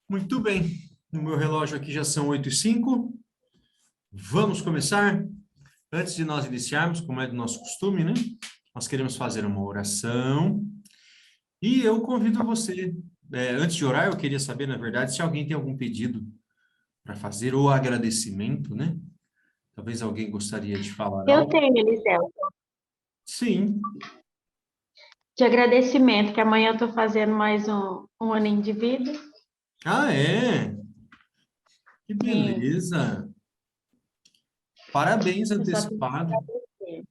Muito bem, no meu relógio aqui já são 8h05. Vamos começar? Antes de nós iniciarmos, como é do nosso costume, né? Nós queremos fazer uma oração e eu convido você. Antes de orar, eu queria saber, na verdade, se alguém tem algum pedido para fazer ou agradecimento, né? Talvez alguém gostaria de falar Eu algo. tenho, Eliseu, Sim. de agradecimento, que amanhã eu estou fazendo mais um aninho de vida. Ah, é? Que Sim, beleza! Parabéns eu só tenho que antecipado. agradecer.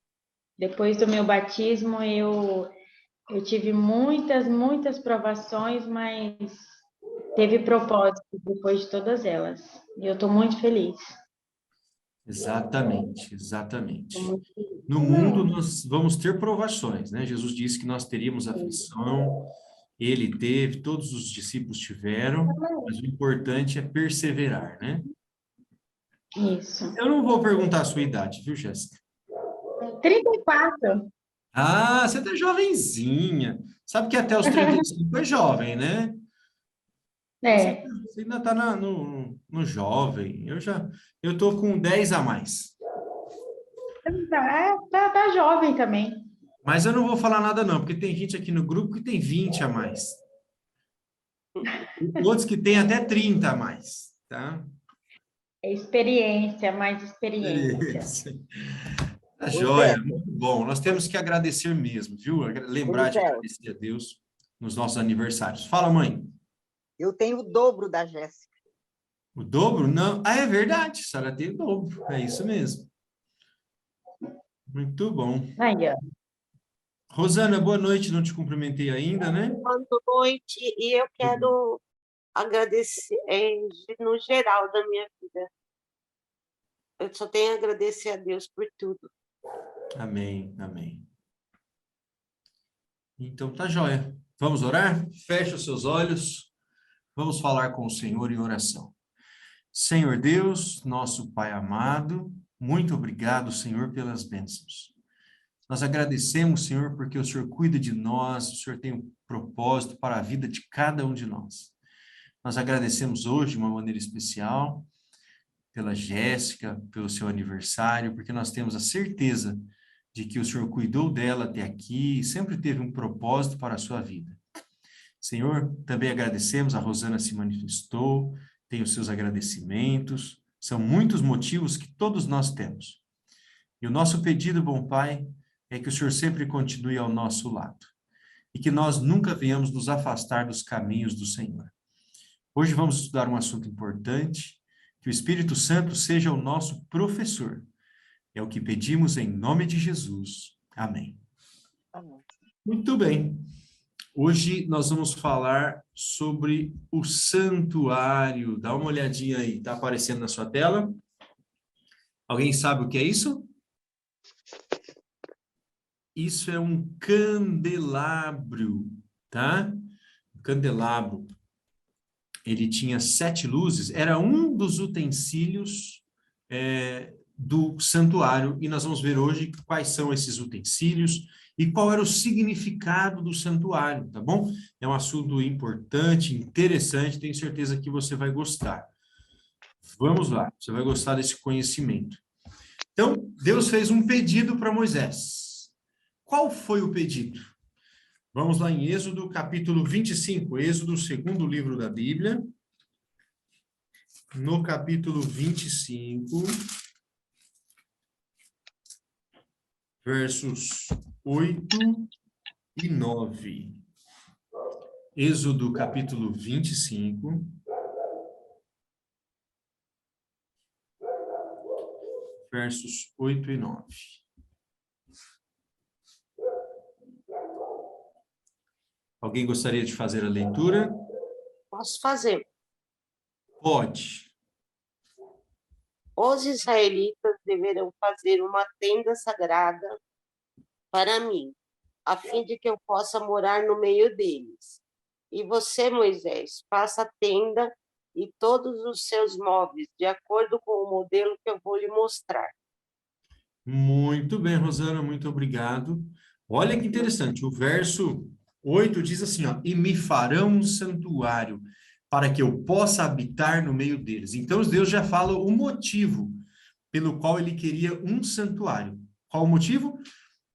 Depois do meu batismo, eu tive muitas provações, mas teve propósito depois de todas elas. E eu estou muito feliz. Exatamente, Estou exatamente. muito feliz. No mundo nós vamos ter provações, né? Jesus disse que nós teríamos aflição, ele teve, todos os discípulos tiveram, mas o importante é perseverar, né? Isso. Eu não vou perguntar a sua idade, viu, Jéssica? 34. Ah, você tá jovenzinha. Sabe que até os 35 é jovem, né? Você, É, você ainda tá no jovem. Eu tô com 10 a mais. tá jovem também. Mas eu não vou falar nada não, porque tem gente aqui no grupo que tem 20 a mais. Outros que têm até 30 a mais, tá? É experiência, mais experiência. Isso. Tá Ô, joia, Zé, muito bom. Nós temos que agradecer mesmo, viu? ô, Lembrar de Zé, agradecer a Deus nos nossos aniversários. Fala, mãe. eu tenho o dobro da Jéssica. O dobro? Não. Ah, é verdade. A senhora tem o dobro. É isso mesmo. Muito bom. Aí, ó. Rosana, boa noite. Não te cumprimentei ainda, né? Boa noite, e eu quero agradecer, no geral da minha vida. Eu só tenho a agradecer a Deus por tudo. Amém, amém. Então tá joia. Vamos orar? Feche os seus olhos. Vamos falar com o Senhor em oração. Senhor Deus, nosso Pai amado, muito obrigado, Senhor, pelas bênçãos. Nós agradecemos, Senhor, porque o Senhor cuida de nós, o Senhor tem um propósito para a vida de cada um de nós. Nós agradecemos hoje de uma maneira especial pela Jéssica, pelo seu aniversário, porque nós temos a certeza de que o Senhor cuidou dela até aqui e sempre teve um propósito para a sua vida. Senhor, também agradecemos, a Rosana se manifestou, tem os seus agradecimentos, são muitos motivos que todos nós temos. E o nosso pedido, bom Pai, é que o Senhor sempre continue ao nosso lado e que nós nunca venhamos nos afastar dos caminhos do Senhor. Hoje vamos estudar um assunto importante, que o Espírito Santo seja o nosso professor. É o que pedimos em nome de Jesus. Amém. Amém. Muito bem. Hoje nós vamos falar sobre o santuário. Dá uma olhadinha aí, está aparecendo na sua tela? Alguém sabe o que é isso? Isso é um candelabro, tá? Um candelabro. Ele tinha 7 luzes, era um dos utensílios do santuário, e nós vamos ver hoje quais são esses utensílios e qual era o significado do santuário, tá bom? É um assunto importante, interessante, tenho certeza que você vai gostar. Vamos lá, você vai gostar desse conhecimento. Então, Deus fez um pedido para Moisés. Qual foi o pedido? Vamos lá em Êxodo, capítulo 25, Êxodo, segundo livro da Bíblia. No capítulo 25, versos 8 e 9. Êxodo, capítulo 25, versos 8 e 9. Alguém gostaria de fazer a leitura? Posso fazer. Pode. Os israelitas deverão fazer uma tenda sagrada para mim, a fim de que eu possa morar no meio deles. E você, Moisés, faça a tenda e todos os seus móveis, de acordo com o modelo que eu vou lhe mostrar. Muito bem, Rosana, muito obrigado. Olha que interessante, o verso 8 diz assim, ó, e me farão um santuário. para que eu possa habitar no meio deles. Então, Deus já fala o motivo pelo qual ele queria um santuário. Qual o motivo?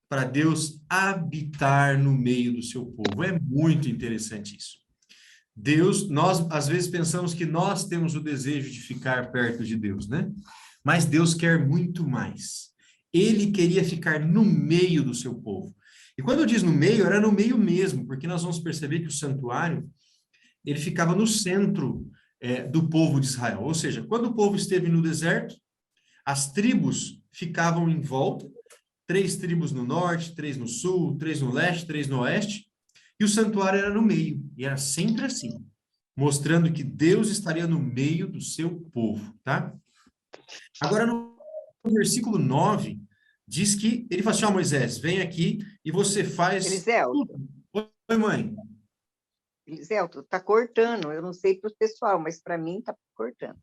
Para Deus habitar no meio do seu povo. É muito interessante isso. Deus, nós às vezes pensamos que nós temos o desejo de ficar perto de Deus, né? Mas Deus quer muito mais. Ele queria ficar no meio do seu povo. E quando eu diz no meio, era no meio mesmo, porque nós vamos perceber que o santuário, ele ficava no centro do povo de Israel. Ou seja, quando o povo esteve no deserto, as tribos ficavam em volta, 3 tribos no norte, 3 no sul, 3 no leste, 3 no oeste, e o santuário era no meio, e era sempre assim, mostrando que Deus estaria no meio do seu povo, tá? Agora, no versículo 9, diz que, ele fala assim, ó, Moisés, vem aqui e você faz Eliselto, tudo. Oi, mãe. Eliselto, tá cortando. Eu não sei para o pessoal, mas para mim tá cortando.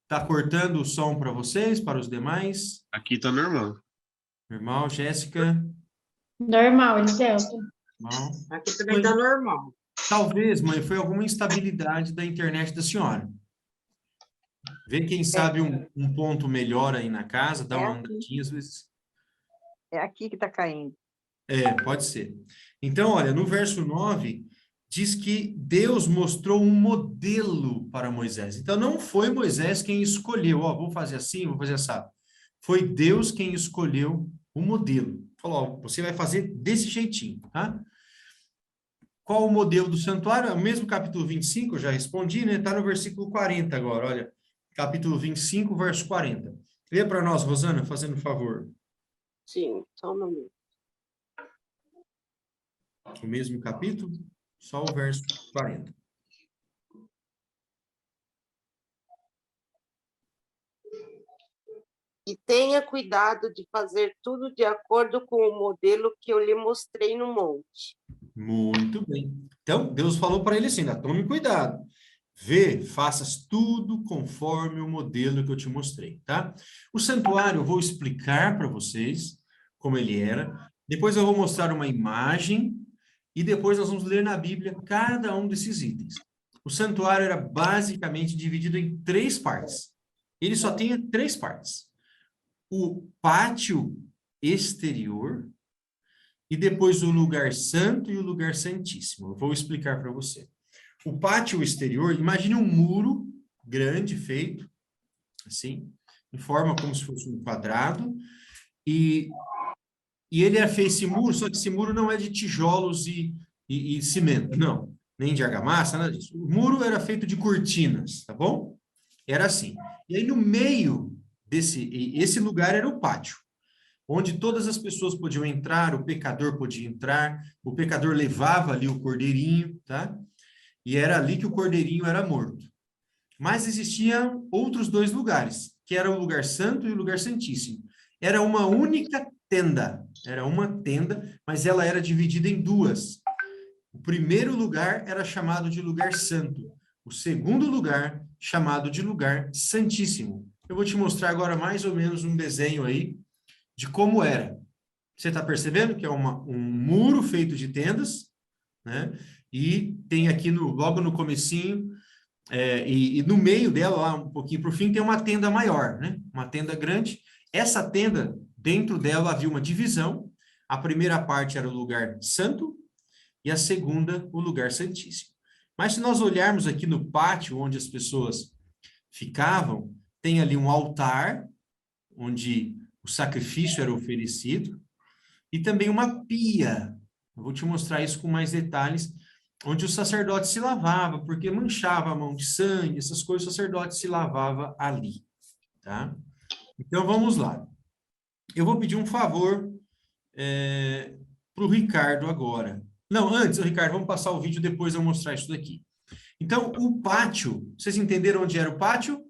Tá cortando o som para vocês, para os demais? Aqui tá normal. Normal, Jéssica? Normal, Eliselto. Normal. Aqui também tá normal. Talvez, mãe, foi alguma instabilidade da internet da senhora. Vê quem sabe um ponto melhor aí na casa, dá uma andadinha às vezes. É aqui que está caindo. Pode ser. Então, olha, no verso 9, diz que Deus mostrou um modelo para Moisés. Então, não foi Moisés quem escolheu, vou fazer assim, vou fazer assado. Foi Deus quem escolheu o modelo. Falou, você vai fazer desse jeitinho, tá? Qual o modelo do santuário? O mesmo capítulo 25, eu já respondi, né? Está no versículo 40 agora, olha. Capítulo 25, verso 40. Lê para nós, Rosana, fazendo favor. Sim, só um momento. O mesmo capítulo, só o verso 40. E tenha cuidado de fazer tudo de acordo com o modelo que eu lhe mostrei no monte. Muito bem. Então, Deus falou para ele assim, tome cuidado. Faças tudo conforme o modelo que eu te mostrei, tá? O santuário, eu vou explicar para vocês como ele era. Depois eu vou mostrar uma imagem e depois nós vamos ler na Bíblia cada um desses itens. O santuário era basicamente dividido em 3 partes. Ele só tinha 3 partes. O pátio exterior e depois o lugar santo e o lugar santíssimo. Eu vou explicar para você. O pátio exterior, imagine um muro grande feito, assim, em forma como se fosse um quadrado, e ele fez esse muro, só que esse muro não é de tijolos e cimento, não, nem de argamassa, nada disso. O muro era feito de cortinas, tá bom? Era assim. E aí no meio esse lugar era o pátio, onde todas as pessoas podiam entrar, o pecador podia entrar, o pecador levava ali o cordeirinho, tá? E era ali que o cordeirinho era morto. Mas existiam outros 2 lugares, que era o lugar santo e o lugar santíssimo. Era uma única tenda, mas ela era dividida em 2. O primeiro lugar era chamado de lugar santo. O segundo lugar, chamado de lugar santíssimo. Eu vou te mostrar agora mais ou menos um desenho aí de como era. Você está percebendo que é um muro feito de tendas, né? E tem aqui logo no comecinho, e no meio dela, lá um pouquinho para o fim, tem uma tenda maior, né? Uma tenda grande. Essa tenda, dentro dela havia uma divisão. A primeira parte era o lugar santo e a segunda, o lugar santíssimo. Mas se nós olharmos aqui no pátio, onde as pessoas ficavam, tem ali um altar, onde o sacrifício era oferecido, e também uma pia. Eu vou te mostrar isso com mais detalhes, onde o sacerdote se lavava, porque manchava a mão de sangue, essas coisas, o sacerdote se lavava ali, tá? Então, vamos lá. Eu vou pedir um favor para o Ricardo agora. Não, antes, Ricardo, vamos passar o vídeo, depois eu mostrar isso daqui. Então, o pátio, vocês entenderam onde era o pátio?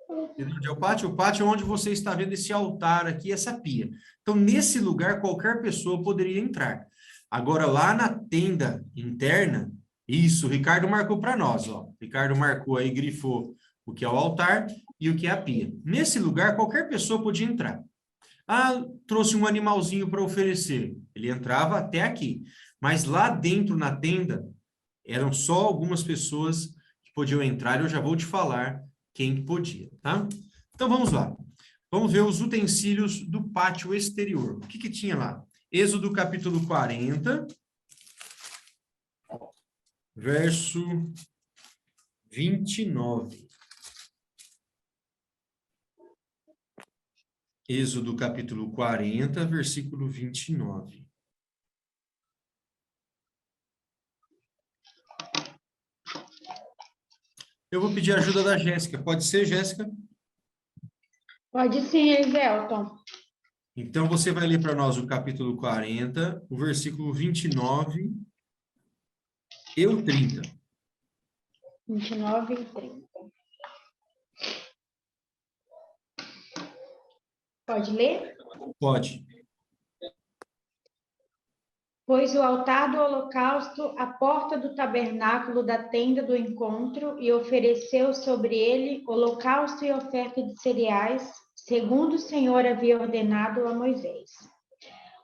Onde é o pátio? O pátio é onde você está vendo esse altar aqui, essa pia. Então, nesse lugar, qualquer pessoa poderia entrar. Agora, lá na tenda interna, isso, o Ricardo marcou para nós, ó. O Ricardo marcou aí, grifou o que é o altar e o que é a pia. Nesse lugar, qualquer pessoa podia entrar. Ah, trouxe um animalzinho para oferecer. Ele entrava até aqui. Mas lá dentro, na tenda, eram só algumas pessoas que podiam entrar. Eu já vou te falar quem que podia, tá? Então, vamos lá. Vamos ver os utensílios do pátio exterior. O que que tinha lá? Êxodo capítulo 40, verso 29. Êxodo capítulo 40, versículo 29. Eu vou pedir a ajuda da Jéssica. Pode ser, Jéssica? Pode sim, Eliselton. Então, você vai ler para nós o capítulo 40, o versículo 29 e o 30. 29 e 30. Pode ler? Pode. Pôs o altar do holocausto à porta do tabernáculo da tenda do encontro e ofereceu sobre ele holocausto e oferta de cereais, segundo o Senhor havia ordenado a Moisés.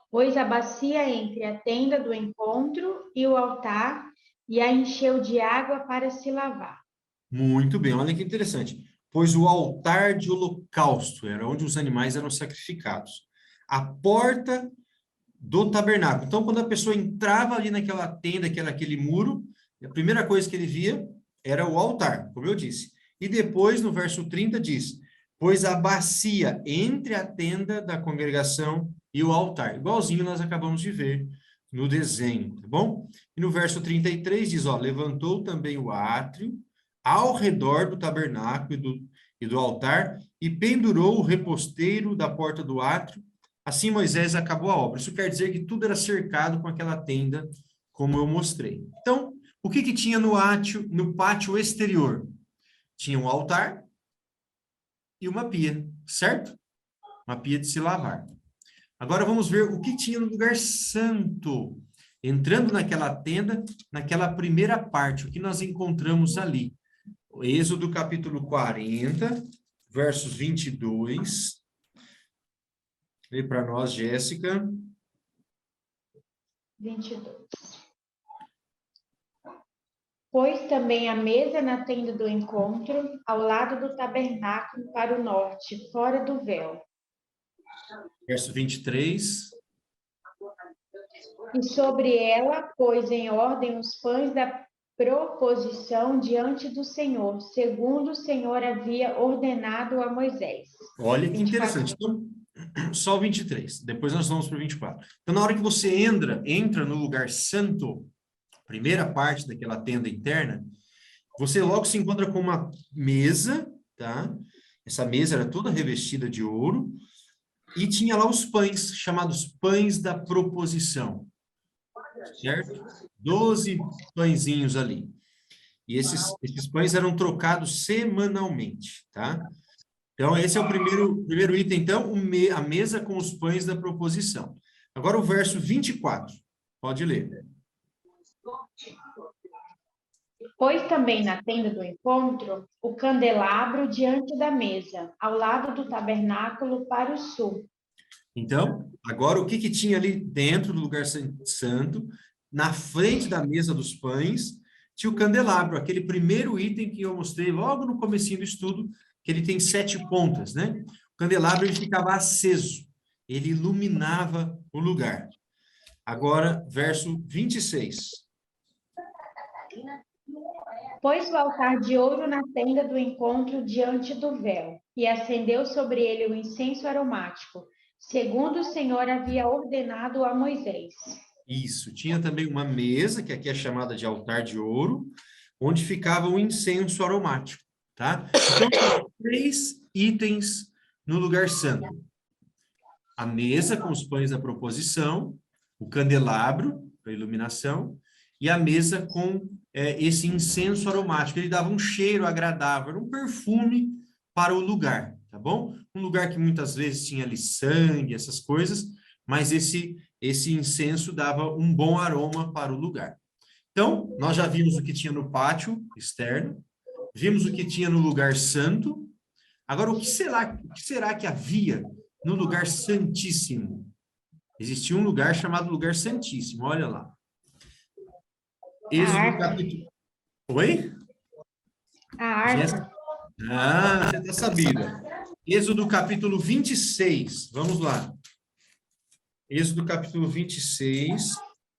Pôs a bacia entre a tenda do encontro e o altar e a encheu de água para se lavar. Muito bem, olha que interessante. Pois o altar de holocausto era onde os animais eram sacrificados. A porta do tabernáculo. Então, quando a pessoa entrava ali naquela tenda, que era aquele muro, a primeira coisa que ele via era o altar, como eu disse. E depois, no verso 30, diz: pois a bacia entre a tenda da congregação e o altar. Igualzinho nós acabamos de ver no desenho, tá bom? E no verso 33 diz, ó, levantou também o átrio ao redor do tabernáculo e do altar e pendurou o reposteiro da porta do átrio. Assim Moisés acabou a obra. Isso quer dizer que tudo era cercado com aquela tenda, como eu mostrei. Então, o que que tinha no pátio exterior? Tinha um altar e uma pia, certo? Uma pia de se lavar. Agora vamos ver o que tinha no lugar santo. Entrando naquela tenda, naquela primeira parte, o que nós encontramos ali. Êxodo capítulo 40, versos 22. Lê para nós, Jéssica. 22. Pôs também a mesa na tenda do encontro, ao lado do tabernáculo para o norte, fora do véu. Verso 23. E sobre ela pôs em ordem os pães da proposição diante do Senhor, segundo o Senhor havia ordenado a Moisés. Olha que interessante. Então, só o 23. Depois nós vamos para o 24. Então, na hora que você entra no lugar santo, primeira parte daquela tenda interna, você logo se encontra com uma mesa, tá? Essa mesa era toda revestida de ouro e tinha lá os pães, chamados pães da proposição, certo? 12 pãezinhos ali. E esses pães eram trocados semanalmente, tá? Então, esse é o primeiro item, então, a mesa com os pães da proposição. Agora, o verso 24. Pode ler. Pôs também na tenda do encontro o candelabro diante da mesa, ao lado do tabernáculo para o sul. Então, agora, o que que tinha ali dentro do lugar santo, na frente da mesa dos pães, tinha o candelabro, aquele primeiro item que eu mostrei logo no comecinho do estudo, que ele tem 7 pontas, né? O candelabro, ele ficava aceso, ele iluminava o lugar. Agora, verso 26. Pôs o altar de ouro na tenda do encontro diante do véu, e acendeu sobre ele o incenso aromático, segundo o Senhor havia ordenado a Moisés. Isso, tinha também uma mesa, que aqui é chamada de altar de ouro, onde ficava o incenso aromático, tá? Então, 3 itens no lugar santo. A mesa com os pães da proposição, o candelabro para iluminação, e a mesa com esse incenso aromático. Ele dava um cheiro agradável, era um perfume para o lugar, tá bom? Um lugar que muitas vezes tinha ali sangue, essas coisas, mas esse incenso dava um bom aroma para o lugar. Então, nós já vimos o que tinha no pátio externo, vimos o que tinha no lugar santo. Agora, o que será que havia no lugar santíssimo. Existia um lugar chamado lugar santíssimo, olha lá. Êxodo arca. capítulo... Oi? A arca. Ah, você está sabida. Êxodo capítulo 26, vamos lá. Êxodo capítulo 26,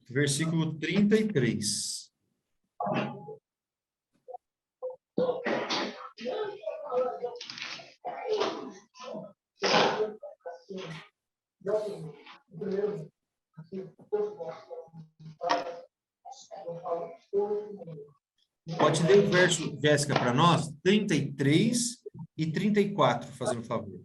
versículo 33. Pode ler o verso, Jéssica, para nós? 33 e 34, fazendo um favor.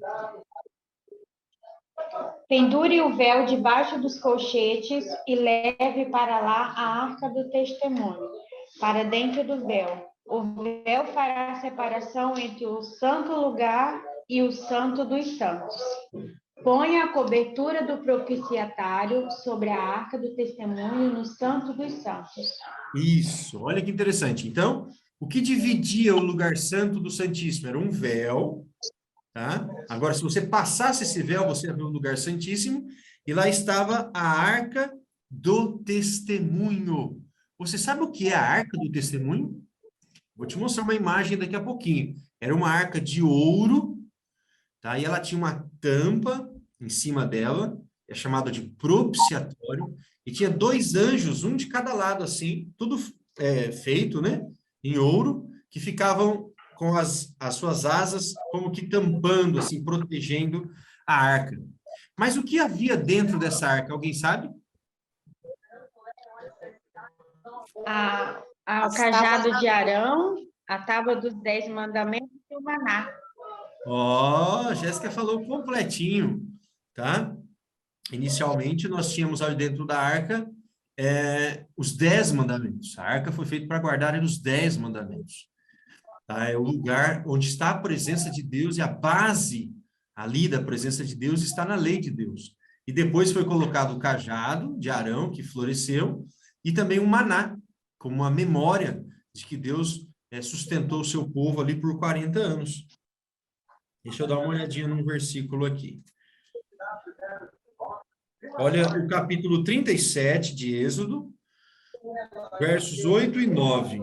Pendure o véu debaixo dos colchetes e leve para lá a arca do testemunho, para dentro do véu. O véu fará a separação entre o santo lugar e o santo dos santos. Ponha a cobertura do propiciatário sobre a arca do testemunho no santo dos santos. Isso, olha que interessante. Então, o que dividia o lugar santo do Santíssimo era um véu, tá? Agora, se você passasse esse véu, você ia ver o lugar santíssimo, e lá estava a arca do testemunho. Você sabe o que é a arca do testemunho? Vou te mostrar uma imagem daqui a pouquinho. Era uma arca de ouro, tá? E ela tinha uma tampa em cima dela, é chamado de propiciatório, e tinha 2 anjos, um de cada lado, assim, tudo feito, né? Em ouro, que ficavam com as suas asas como que tampando, assim, protegendo a arca. Mas o que havia dentro dessa arca? Alguém sabe? O cajado de Arão, a tábua dos 10 mandamentos e o maná. Ó, a Jéssica falou completinho, tá? Inicialmente, nós tínhamos ali dentro da arca os 10 mandamentos. A arca foi feita para guardar os 10 mandamentos. Tá? É o lugar onde está a presença de Deus e a base ali da presença de Deus está na lei de Deus. E depois foi colocado o cajado de Arão, que floresceu, e também o maná, como uma memória de que Deus sustentou o seu povo ali por 40 anos. Deixa eu dar uma olhadinha num versículo aqui. Olha o capítulo 37 de Êxodo, versos 8 e 9.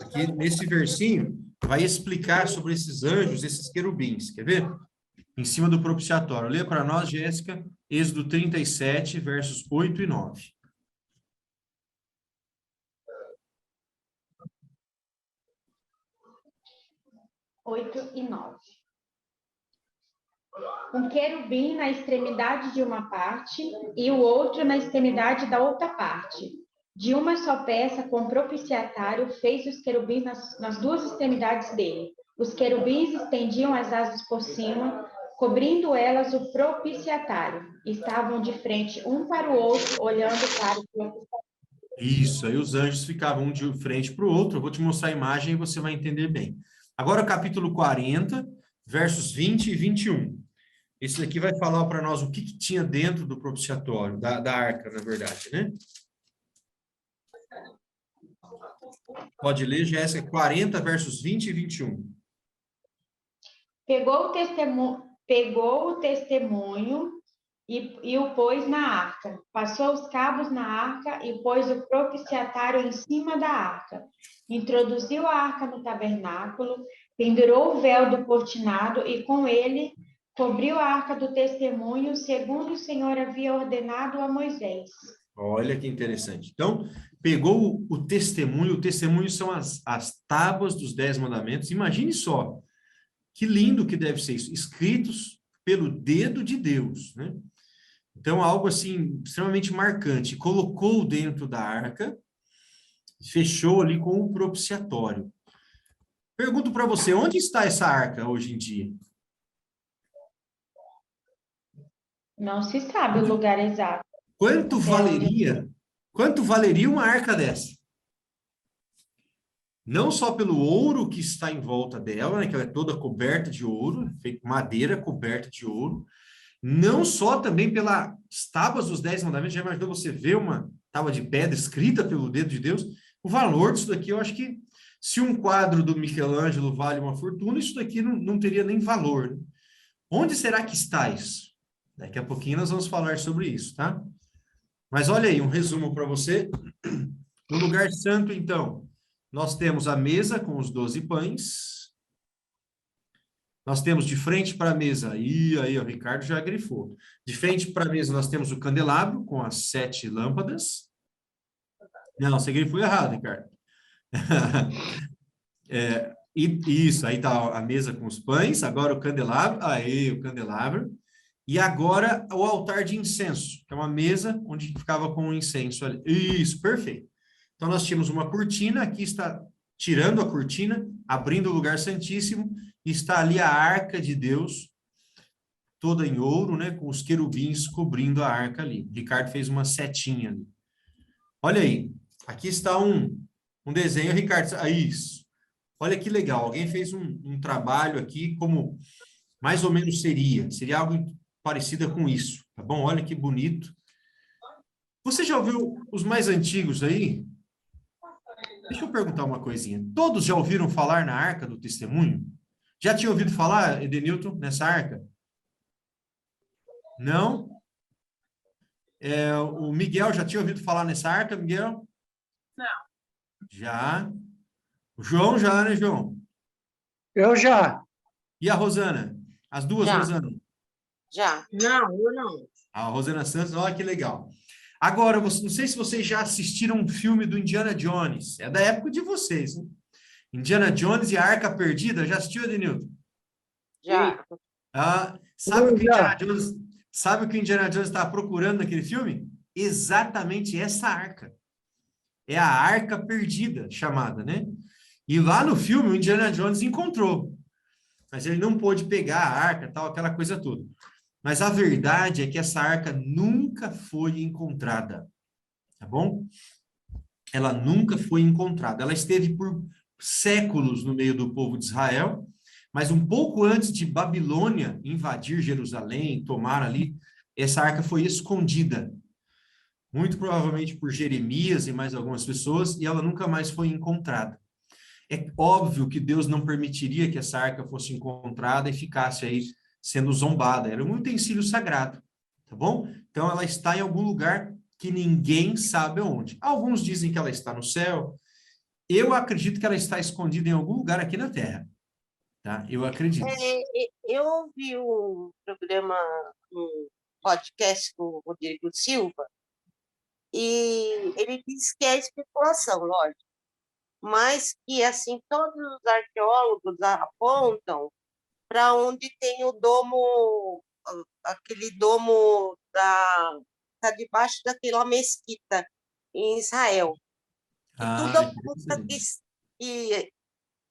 Aqui, nesse versinho, vai explicar sobre esses anjos, esses querubins. Quer ver? Em cima do propiciatório. Lê para nós, Jéssica, Êxodo 37, versos 8 e 9. Um querubim na extremidade de uma parte e o outro na extremidade da outra parte. De uma só peça, com propiciatário, fez os querubins nas 2 extremidades dele. Os querubins estendiam as asas por cima, cobrindo elas o propiciatário. Estavam de frente um para o outro, olhando para o propiciatário. Isso, aí os anjos ficavam um de frente para o outro. Eu vou te mostrar a imagem e você vai entender bem. Agora o capítulo 40, versos 20 e 21. Esse daqui vai falar para nós o que tinha dentro do propiciatório, da arca, na verdade, né? Pode ler, Jéssica, 40, versos 20 e 21. Pegou o testemunho e o pôs na arca. Passou os cabos na arca e pôs o propiciatário em cima da arca. Introduziu a arca no tabernáculo, pendurou o véu do cortinado e com ele cobriu a arca do testemunho, segundo o Senhor havia ordenado a Moisés. Olha que interessante. Então, pegou o testemunho são as tábuas dos 10 mandamentos. Imagine só, que lindo que deve ser isso, escritos pelo dedo de Deus, né? Então, algo assim, extremamente marcante. Colocou dentro da arca, fechou ali com o propiciatório. Pergunto para você, onde está essa arca hoje em dia? Não se sabe o lugar exato. Quanto valeria uma arca dessa? Não só pelo ouro que está em volta dela, né, que ela é toda coberta de ouro, feita madeira coberta de ouro, não só também pelas tábuas dos 10 mandamentos. Já imaginou você ver uma tábua de pedra escrita pelo dedo de Deus? O valor disso daqui, eu acho que Se um quadro do Michelangelo vale uma fortuna, isso daqui não teria nem valor, né? Onde será que está isso? Daqui a pouquinho nós vamos falar sobre isso, tá? Mas olha aí, um resumo para você. No lugar santo, então, nós temos a mesa com os 12 pães. Nós temos de frente para a mesa, e aí o Ricardo já grifou. De frente para a mesa nós temos o candelabro com as 7 lâmpadas. Não, você grifou errado, Ricardo. Isso, aí está a mesa com os pães, agora o candelabro, aí o candelabro. E agora o altar de incenso, que é uma mesa onde ficava com o incenso ali. Isso, perfeito. Então nós tínhamos uma cortina, aqui está tirando a cortina, abrindo o lugar santíssimo, e está ali a arca de Deus, toda em ouro, né, com os querubins cobrindo a arca ali. O Ricardo fez uma setinha ali. Olha aí, aqui está um desenho, Ricardo, isso. Olha que legal, alguém fez um trabalho aqui como mais ou menos seria algo parecido com isso, tá bom? Olha que bonito. Você já ouviu os mais antigos aí? Deixa eu perguntar uma coisinha. Todos já ouviram falar na Arca do Testemunho? Já tinha ouvido falar, Edenilton, nessa arca? Não? O Miguel já tinha ouvido falar nessa arca, Miguel? Não. Já. O João já, né, João? Eu já. E a Rosana? As duas, Já. Rosana? Já. Não, eu não. A Rosana Santos, olha que legal. Agora, não sei se vocês já assistiram um filme do Indiana Jones. É da época de vocês, né? Indiana Jones e a Arca Perdida. Já assistiu, Edenilton? Já. Sabe o que o Indiana Jones estava procurando naquele filme? Exatamente essa arca. É a Arca Perdida, chamada, né? E lá no filme, o Indiana Jones encontrou. Mas ele não pôde pegar a arca, tal, aquela coisa toda. Mas a verdade é que essa arca nunca foi encontrada. Tá bom? Ela nunca foi encontrada. Ela esteve por séculos no meio do povo de Israel, mas um pouco antes de Babilônia invadir Jerusalém, tomar ali, essa arca foi escondida. Muito provavelmente por Jeremias e mais algumas pessoas, e ela nunca mais foi encontrada. É óbvio que Deus não permitiria que essa arca fosse encontrada e ficasse aí sendo zombada. Era um utensílio sagrado, tá bom? Então ela está em algum lugar que ninguém sabe onde. Alguns dizem que ela está no céu. Eu acredito que ela está escondida em algum lugar aqui na Terra. Tá? Eu acredito. Eu ouvi um programa, um podcast com o Rodrigo Silva, e ele disse que é especulação, lógico, mas que, assim, todos os arqueólogos apontam para onde tem o domo, aquele domo tá debaixo daquela mesquita em Israel. E tudo aponta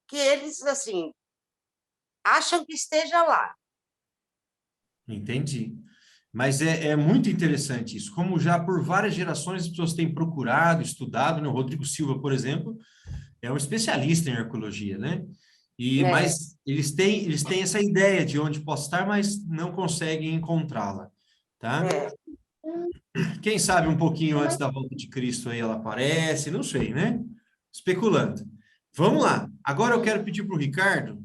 que eles, assim, acham que esteja lá. Entendi. Mas é muito interessante isso. Como já por várias gerações as pessoas têm procurado, estudado, né? O Rodrigo Silva, por exemplo, é um especialista em arqueologia, né? Mas eles têm essa ideia de onde possa estar, mas não conseguem encontrá-la, tá? Quem sabe um pouquinho antes da volta de Cristo aí ela aparece, não sei, né? Especulando. Vamos lá. Agora eu quero pedir para o Ricardo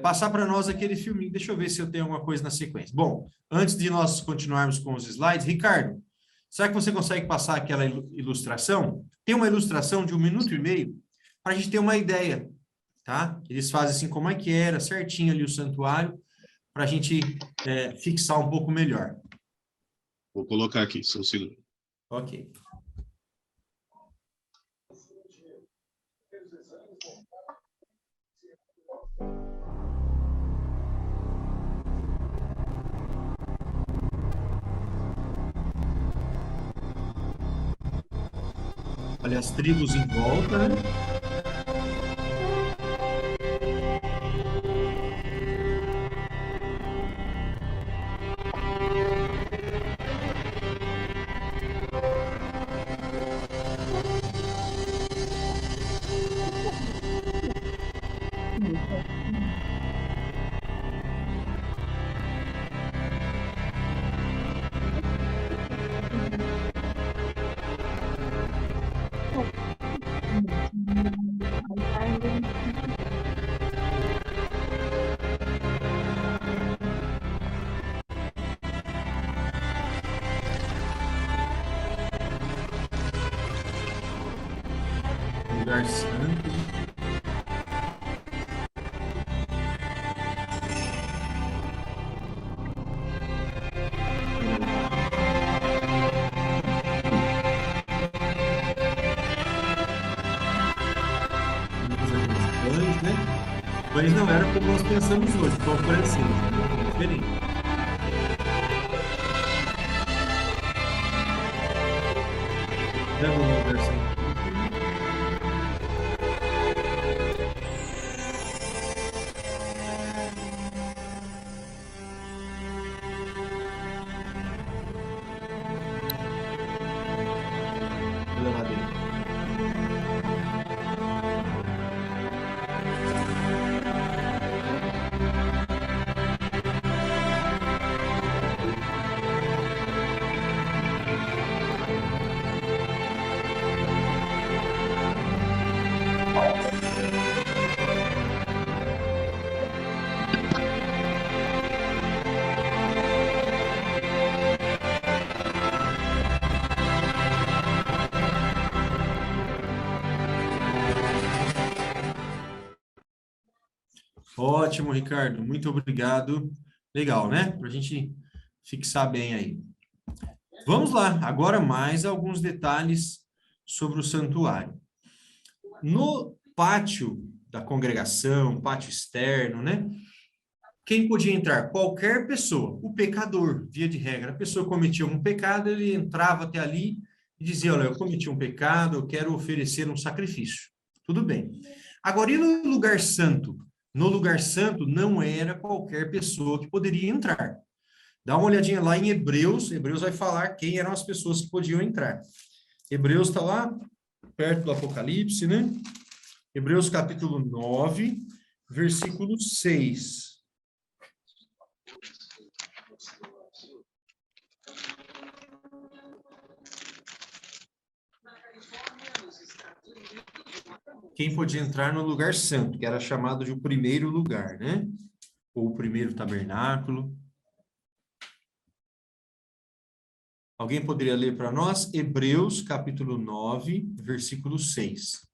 passar para nós aquele filminho. Deixa eu ver se eu tenho alguma coisa na sequência. Bom, antes de nós continuarmos com os slides, Ricardo, será que você consegue passar aquela ilustração? Tem uma ilustração de 1 minuto e meio para a gente ter uma ideia, tá? Eles fazem assim como é que era, certinho ali o santuário, para a gente fixar um pouco melhor. Vou colocar aqui, só um segundo. Ok. Olha as tribos em volta, né? lugar santo. Pães, né? Pães não era como nós pensamos hoje, pão francês, né? Diferente. Leva uma versão. Vou levar dentro. Ótimo, Ricardo. Muito obrigado. Legal, né? Para a gente fixar bem aí. Vamos lá. Agora mais alguns detalhes sobre o santuário. No pátio da congregação, pátio externo, né? Quem podia entrar? Qualquer pessoa. O pecador, via de regra. A pessoa cometia um pecado, ele entrava até ali e dizia, olha, eu cometi um pecado, eu quero oferecer um sacrifício. Tudo bem. Agora, e no lugar santo? No lugar santo não era qualquer pessoa que poderia entrar. Dá uma olhadinha lá em Hebreus. Hebreus vai falar quem eram as pessoas que podiam entrar. Hebreus está lá, perto do Apocalipse, né? Hebreus capítulo 9, versículo 6. Quem podia entrar no lugar santo, que era chamado de o primeiro lugar, né? Ou o primeiro tabernáculo. Alguém poderia ler para nós? Hebreus, capítulo 9, versículo 6.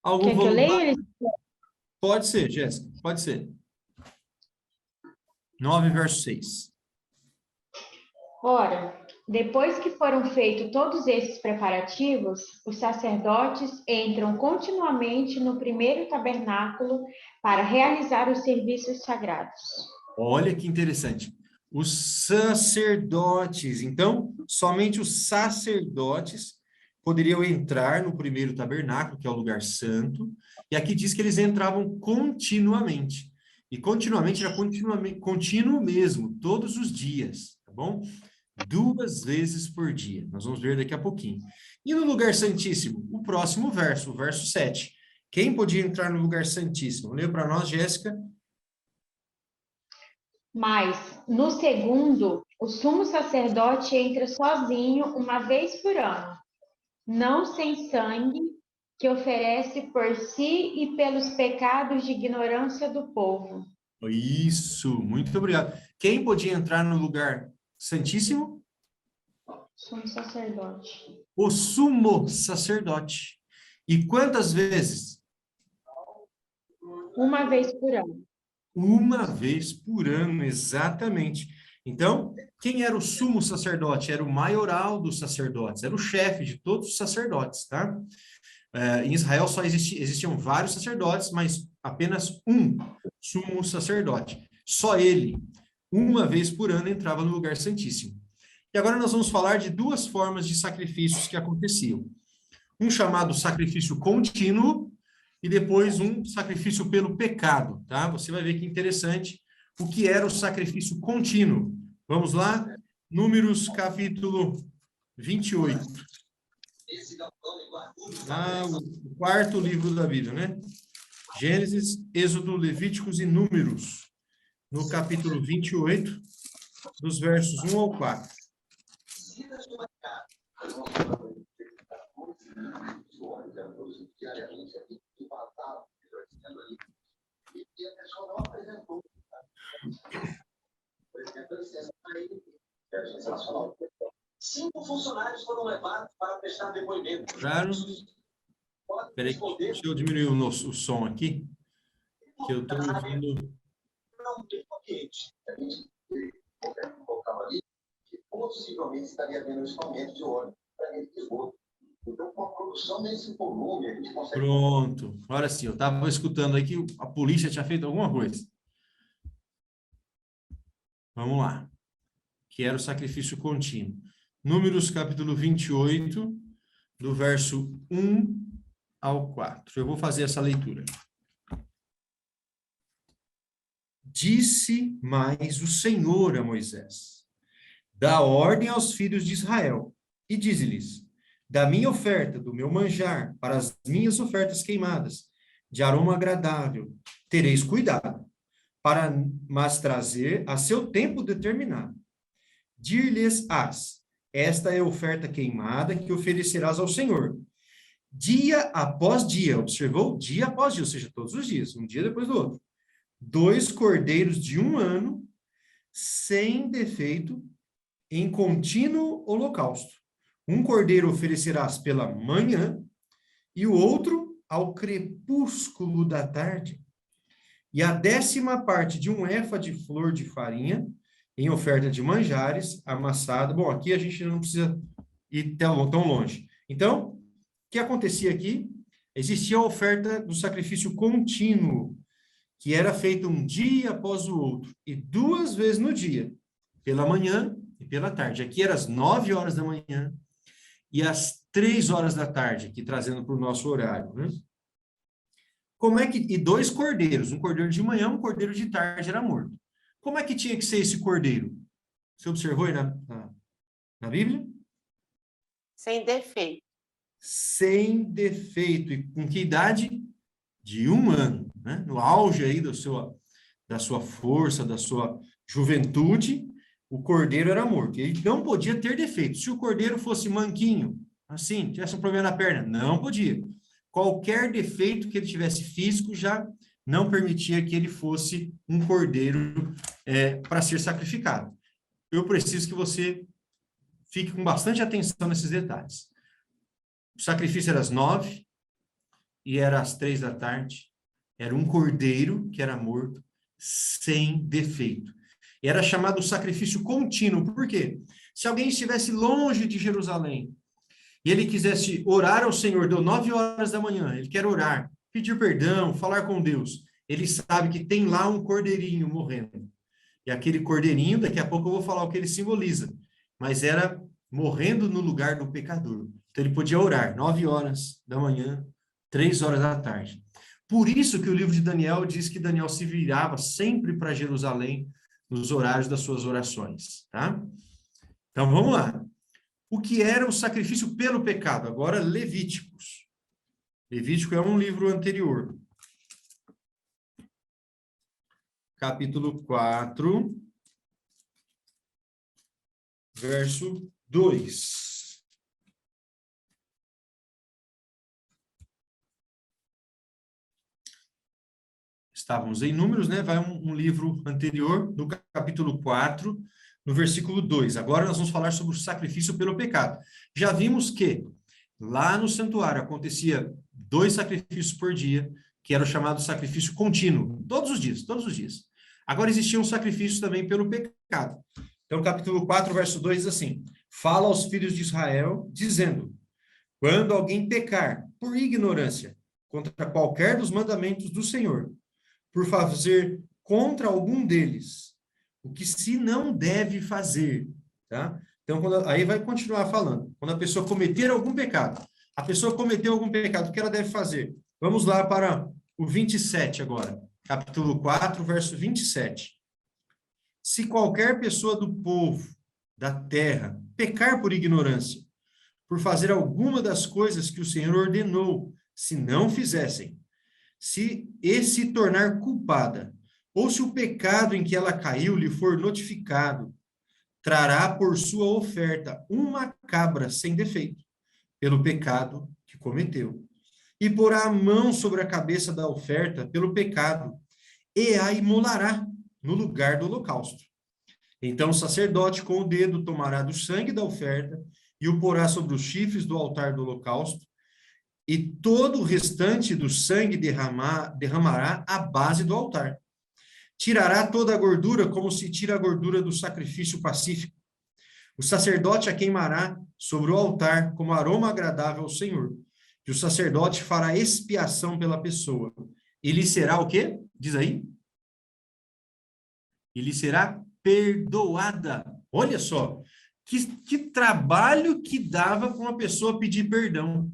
Algum Quer que eu voluntário? leia? Pode ser, Jéssica, pode ser. 9, verso 6. Ora, depois que foram feitos todos esses preparativos, os sacerdotes entram continuamente no primeiro tabernáculo para realizar os serviços sagrados. Olha que interessante. Os sacerdotes, então, somente os sacerdotes poderiam entrar no primeiro tabernáculo, que é o lugar santo, e aqui diz que eles entravam continuamente. E continuamente era contínuo mesmo, todos os dias, tá bom? 2 vezes por dia. Nós vamos ver daqui a pouquinho. E no lugar santíssimo? O próximo verso, o verso 7. Quem podia entrar no lugar santíssimo? Lê para nós, Jéssica. Mas, no segundo, o sumo sacerdote entra sozinho uma vez por ano, não sem sangue, que oferece por si e pelos pecados de ignorância do povo. Isso, muito obrigado. Quem podia entrar no lugar santíssimo? Sumo sacerdote. O sumo sacerdote. E quantas vezes? Uma vez por ano. Uma vez por ano, exatamente. Então, quem era o sumo sacerdote? Era o maioral dos sacerdotes, era o chefe de todos os sacerdotes, tá? Em Israel só existiam vários sacerdotes, mas apenas um sumo sacerdote. Só ele, uma vez por ano, entrava no lugar santíssimo. E agora nós vamos falar de 2 formas de sacrifícios que aconteciam. Um chamado sacrifício contínuo e depois um sacrifício pelo pecado, tá? Você vai ver que interessante o que era o sacrifício contínuo. Vamos lá? Números capítulo 28. O 4º livro da Bíblia, né? Gênesis, Êxodo, Levíticos e Números. No capítulo 28, dos versos 1 ao 4. Cinco funcionários foram levados para prestar depoimento. Claro. Peraí, deixa eu diminuir o som aqui, que eu estou ouvindo. Não tem ambiente. A gente colocava ali que possivelmente estaria havendo um escoamento de óleo para rede de esgoto. Então, com a produção desse volume, a gente consegue... Pronto. Agora sim, eu estava escutando aí que a polícia tinha feito alguma coisa. Vamos lá. Que era o sacrifício contínuo. Números capítulo 28, do verso 1 ao 4. Eu vou fazer essa leitura. Disse mais o Senhor a Moisés: dá ordem aos filhos de Israel, e dize-lhes: da minha oferta, do meu manjar, para as minhas ofertas queimadas, de aroma agradável, tereis cuidado, para mas trazer a seu tempo determinado. Dir-lhes-ás: esta é a oferta queimada que oferecerás ao Senhor. Dia após dia, observou? Dia após dia, ou seja, todos os dias, um dia depois do outro. 2 cordeiros de 1 ano, sem defeito, em contínuo holocausto. Um cordeiro oferecerás pela manhã, e o outro ao crepúsculo da tarde. E a 10ª parte de 1 éfa de flor de farinha, em oferta de manjares, amassada. Bom, aqui a gente não precisa ir tão longe. Então, o que acontecia aqui? Existia a oferta do sacrifício contínuo, que era feito um dia após o outro, e 2 vezes no dia, pela manhã e pela tarde. Aqui era às 9 horas da manhã e às 3 horas da tarde, aqui trazendo para o nosso horário, né? Como é que... E 2 cordeiros, um cordeiro de manhã, um cordeiro de tarde era morto. Como é que tinha que ser esse cordeiro? Você observou aí na Bíblia? Sem defeito. Sem defeito. E com que idade? De 1 ano, né? No auge aí da sua força, da sua juventude, o cordeiro era morto. Ele não podia ter defeito. Se o cordeiro fosse manquinho, assim, tivesse um problema na perna, não podia. Qualquer defeito que ele tivesse físico já não permitia que ele fosse um cordeiro para ser sacrificado. Eu preciso que você fique com bastante atenção nesses detalhes. O sacrifício era às 9 e era às 3 da tarde. Era um cordeiro que era morto sem defeito. Era chamado sacrifício contínuo. Por quê? Se alguém estivesse longe de Jerusalém e ele quisesse orar ao Senhor, deu 9 horas da manhã, ele quer orar, pedir perdão, falar com Deus, ele sabe que tem lá um cordeirinho morrendo. E aquele cordeirinho, daqui a pouco eu vou falar o que ele simboliza, mas era morrendo no lugar do pecador. Então ele podia orar 9 horas da manhã, 3 horas da tarde. Por isso que o livro de Daniel diz que Daniel se virava sempre para Jerusalém nos horários das suas orações, tá? Então vamos lá. O que era o sacrifício pelo pecado? Agora Levíticos. Levítico é um livro anterior. Capítulo 4, verso 2. Estávamos em Números, né? Vai um livro anterior, no capítulo 4, no versículo 2. Agora nós vamos falar sobre o sacrifício pelo pecado. Já vimos que lá no santuário acontecia 2 sacrifícios por dia, que era o chamado sacrifício contínuo, todos os dias, todos os dias. Agora existia um sacrifício também pelo pecado. Então, capítulo 4, verso 2 diz assim: fala aos filhos de Israel, dizendo: quando alguém pecar por ignorância contra qualquer dos mandamentos do Senhor, por fazer contra algum deles, o que se não deve fazer, tá? Então, aí vai continuar falando. Quando a pessoa cometer algum pecado, a pessoa cometeu algum pecado, o que ela deve fazer? Vamos lá para o 27 agora. Capítulo 4, verso 27. Se qualquer pessoa do povo, da terra, pecar por ignorância, por fazer alguma das coisas que o Senhor ordenou, se não fizessem, se tornar culpada, ou se o pecado em que ela caiu lhe for notificado, trará por sua oferta uma cabra sem defeito, pelo pecado que cometeu, e porá a mão sobre a cabeça da oferta pelo pecado, e a imolará no lugar do holocausto. Então o sacerdote com o dedo tomará do sangue da oferta e o porá sobre os chifres do altar do holocausto, e todo o restante do sangue derramará à base do altar. Tirará toda a gordura como se tira a gordura do sacrifício pacífico. O sacerdote a queimará sobre o altar como aroma agradável ao Senhor. E o sacerdote fará expiação pela pessoa. E lhe será o quê? Diz aí. E lhe será perdoada. Olha só, que trabalho que dava para uma pessoa pedir perdão.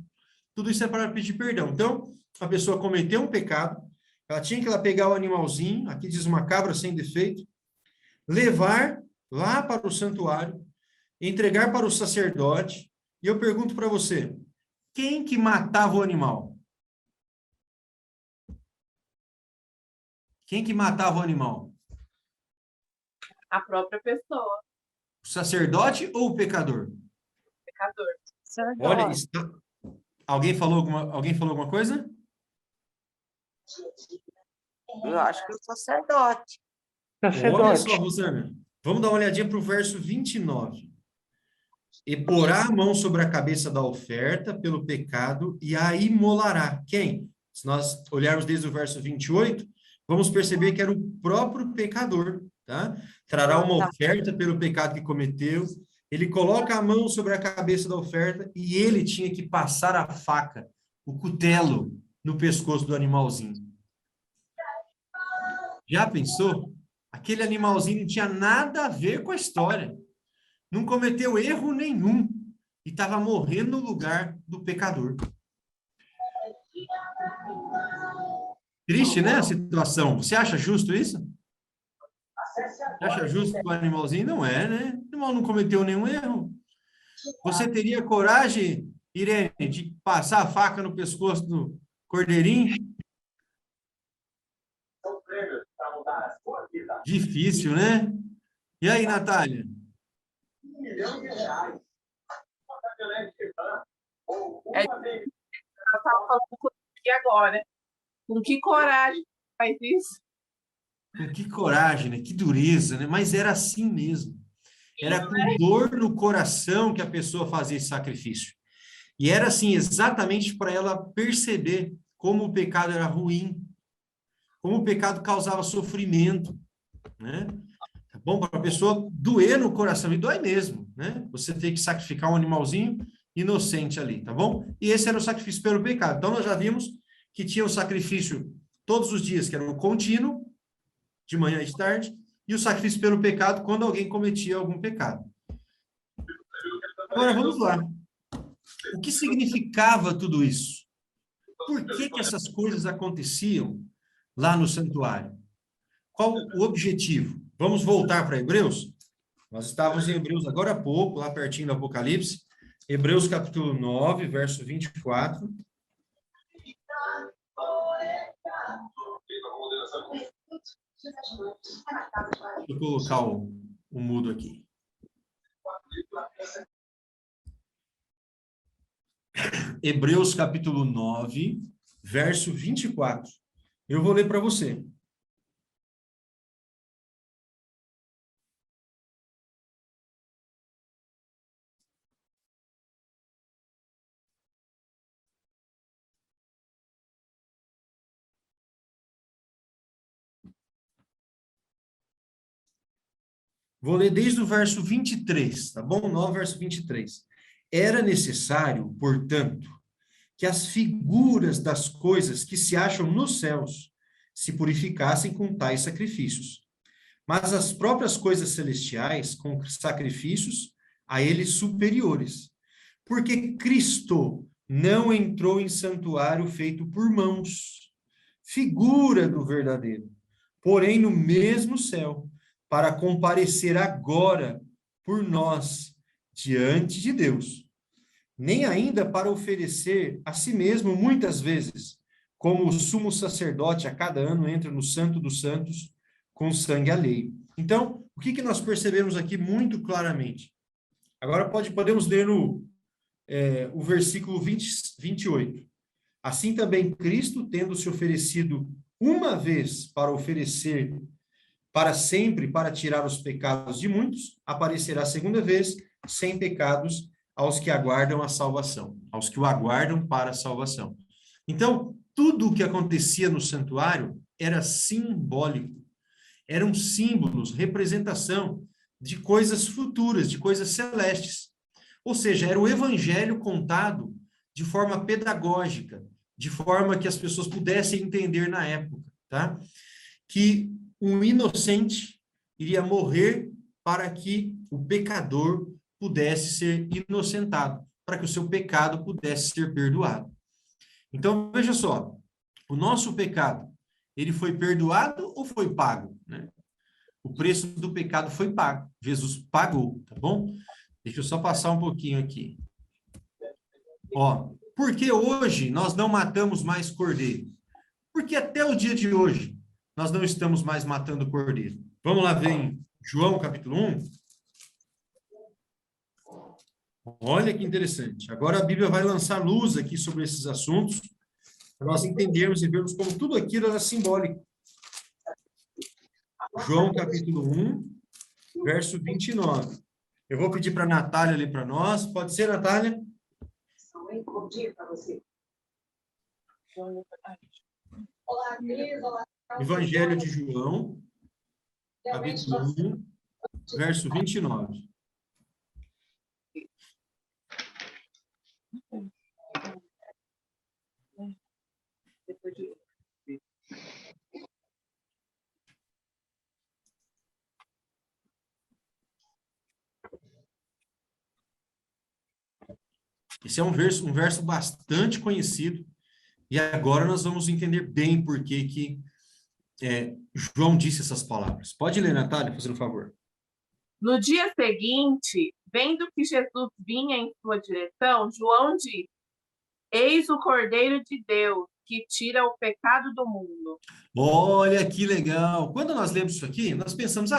Tudo isso é para pedir perdão. Então, a pessoa cometeu um pecado, ela tinha que ir lá pegar o animalzinho, aqui diz uma cabra sem defeito, levar lá para o santuário, entregar para o sacerdote, e eu pergunto para você, quem que matava o animal? Quem que matava o animal? A própria pessoa, O sacerdote ou o pecador? o pecador. Olha, alguém falou alguma coisa? Eu acho que o sacerdote. Olha só, Rosana, vamos dar uma olhadinha para o verso 29. E porá a mão sobre a cabeça da oferta pelo pecado e a imolará. Quem? Se nós olharmos desde o verso 28, vamos perceber que era o próprio pecador, tá? Trará uma oferta pelo pecado que cometeu, ele coloca a mão sobre a cabeça da oferta e ele tinha que passar a faca, o cutelo, no pescoço do animalzinho. Já pensou? Aquele animalzinho não tinha nada a ver com a história. Não cometeu erro nenhum. E estava morrendo no lugar do pecador. Triste, né, a situação? Você acha justo isso? Você acha justo para o animalzinho? Não é, né? O animal não cometeu nenhum erro. Você teria coragem, Irene, de passar a faca no pescoço do cordeirinho? Difícil, né? E aí, Natália? Eu estava falando aqui agora. Com que coragem faz isso? Com que coragem, né? Que dureza, né? Mas era assim mesmo. Era com dor no coração que a pessoa fazia esse sacrifício. E era assim exatamente para ela perceber como o pecado era ruim, como o pecado causava sofrimento, né? Tá bom? Para a pessoa doer no coração, e dói mesmo, né? Você tem que sacrificar um animalzinho inocente ali, tá bom? E esse era o sacrifício pelo pecado. Então, nós já vimos que tinha o sacrifício todos os dias, que era o contínuo, de manhã e de tarde, e o sacrifício pelo pecado quando alguém cometia algum pecado. Agora, vamos lá. O que significava tudo isso? Por que que essas coisas aconteciam lá no santuário? Qual o objetivo? Vamos voltar para Hebreus? Nós estávamos em Hebreus agora há pouco, lá pertinho do Apocalipse. Hebreus capítulo 9, verso 24. Deixa eu colocar o mudo aqui. Hebreus capítulo 9, verso 24. Eu vou ler para você. Vou ler desde o verso 23, tá bom? 9, verso 23. Era necessário, portanto, que as figuras das coisas que se acham nos céus se purificassem com tais sacrifícios. Mas as próprias coisas celestiais com sacrifícios a eles superiores. Porque Cristo não entrou em santuário feito por mãos, figura do verdadeiro, porém no mesmo céu, para comparecer agora por nós diante de Deus, nem ainda para oferecer a si mesmo muitas vezes, como o sumo sacerdote a cada ano entra no Santo dos Santos com sangue alheio. Então, o que nós percebemos aqui muito claramente? Agora podemos ler no o versículo 28. Assim também Cristo, tendo se oferecido uma vez para oferecer para sempre, para tirar os pecados de muitos, aparecerá a segunda vez, sem pecados, aos que aguardam a salvação, aos que o aguardam para a salvação. Então, tudo o que acontecia no santuário era simbólico, eram símbolos, representação de coisas futuras, de coisas celestes. Ou seja, era o evangelho contado de forma pedagógica, de forma que as pessoas pudessem entender na época, tá? Que um inocente iria morrer para que o pecador pudesse ser inocentado, para que o seu pecado pudesse ser perdoado. Então, veja só, o nosso pecado, ele foi perdoado ou foi pago, né? O preço do pecado foi pago. Jesus pagou, tá bom? Deixa eu só passar um pouquinho aqui. Ó, por que hoje nós não matamos mais cordeiro? Porque até o dia de hoje nós não estamos mais matando cordeiro. Vamos lá ver em João capítulo 1. Olha que interessante. Agora a Bíblia vai lançar luz aqui sobre esses assuntos, para nós entendermos e vermos como tudo aquilo era simbólico. João capítulo 1, verso 29. Eu vou pedir para a Natália ler para nós. Pode ser, Natália? Bom dia para você. Olá, Cris. Olá. Evangelho de João, capítulo 1, verso 29. Esse é um verso bastante conhecido, e agora nós vamos entender bem por que João disse essas palavras. Pode ler, Natália, fazendo um favor. No dia seguinte, vendo que Jesus vinha em sua direção, João disse: Eis o Cordeiro de Deus, que tira o pecado do mundo. Olha que legal. Quando nós lemos isso aqui, nós pensamos,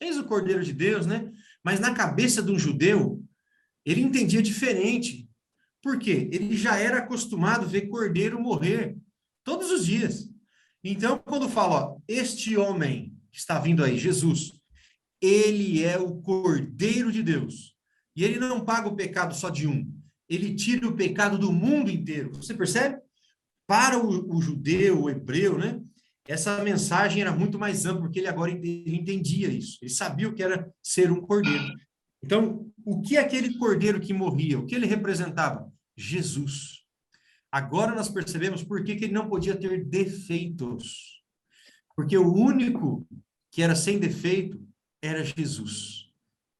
eis o Cordeiro de Deus, né? Mas na cabeça de um judeu, ele entendia diferente. Por quê? Ele já era acostumado a ver cordeiro morrer todos os dias. Então, quando fala, este homem que está vindo aí, Jesus, ele é o Cordeiro de Deus. E ele não paga o pecado só de um. Ele tira o pecado do mundo inteiro. Você percebe? Para o judeu, o hebreu, né? Essa mensagem era muito mais ampla, porque ele agora ele entendia isso. Ele sabia o que era ser um cordeiro. Então, o que é aquele cordeiro que morria? O que ele representava? Jesus. Agora nós percebemos por que ele não podia ter defeitos. Porque o único que era sem defeito era Jesus.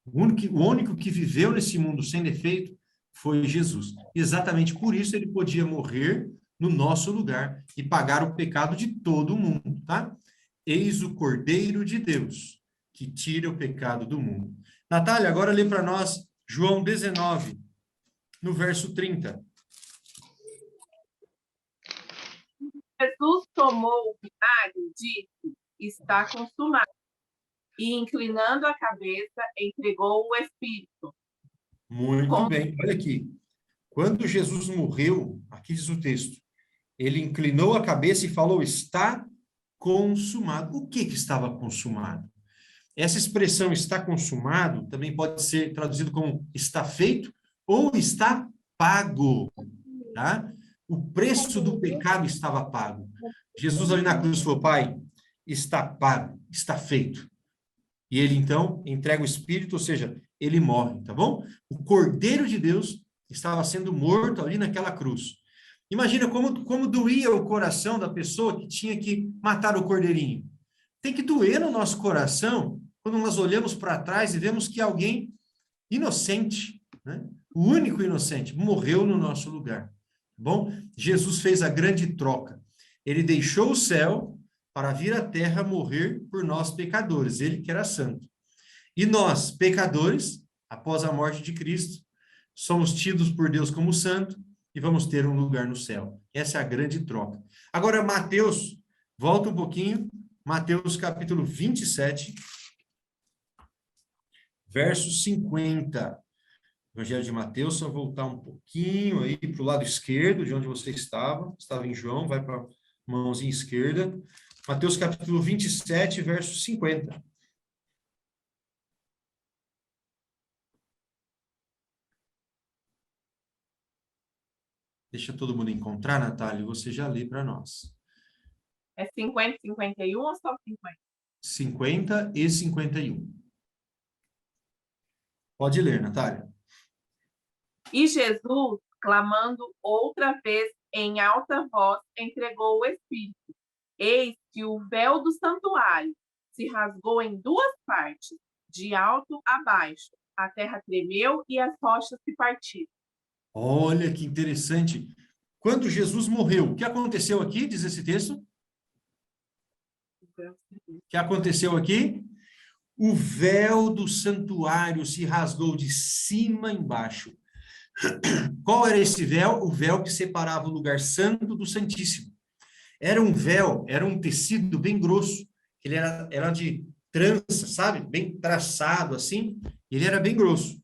O único que viveu nesse mundo sem defeito foi Jesus. Exatamente por isso ele podia morrer no nosso lugar e pagar o pecado de todo mundo, tá? Eis o Cordeiro de Deus, que tira o pecado do mundo. Natália, agora lê para nós João 19, no verso 30. Jesus tomou o vinagre e disse: Está consumado. E, inclinando a cabeça, entregou o Espírito. Muito bem, olha aqui. Quando Jesus morreu, aqui diz o texto, ele inclinou a cabeça e falou, está consumado. O que estava consumado? Essa expressão está consumado também pode ser traduzido como está feito ou está pago, tá? O preço do pecado estava pago. Jesus ali na cruz falou, Pai, está pago, está feito. E ele então entrega o Espírito, ou seja, ele morre, tá bom? O Cordeiro de Deus estava sendo morto ali naquela cruz. Imagina como doía o coração da pessoa que tinha que matar o cordeirinho. Tem que doer no nosso coração quando nós olhamos para trás e vemos que alguém inocente, né? O único inocente, morreu no nosso lugar. Tá bom? Jesus fez a grande troca. Ele deixou o céu para vir à terra morrer por nós pecadores, ele que era santo. E nós, pecadores, após a morte de Cristo, somos tidos por Deus como santo e vamos ter um lugar no céu. Essa é a grande troca. Agora, Mateus, volta um pouquinho, Mateus capítulo 27, verso 50. Evangelho de Mateus, só voltar um pouquinho aí para o lado esquerdo de onde você estava. Estava em João, vai para a mãozinha esquerda. Mateus capítulo 27, verso 50. Deixa todo mundo encontrar, Natália, e você já lê para nós. É 50, 51 ou só 50? 50 e 51. Pode ler, Natália. E Jesus, clamando outra vez em alta voz, entregou o Espírito. Eis que o véu do santuário se rasgou em duas partes, de alto a baixo. A terra tremeu e as rochas se partiram. Olha que interessante. Quando Jesus morreu, o que aconteceu aqui, diz esse texto? O que aconteceu aqui? O véu do santuário se rasgou de cima embaixo. Qual era esse véu? O véu que separava o lugar santo do santíssimo. Era um véu, era um tecido bem grosso. Ele era de trança, sabe? Bem traçado assim. Ele era bem grosso.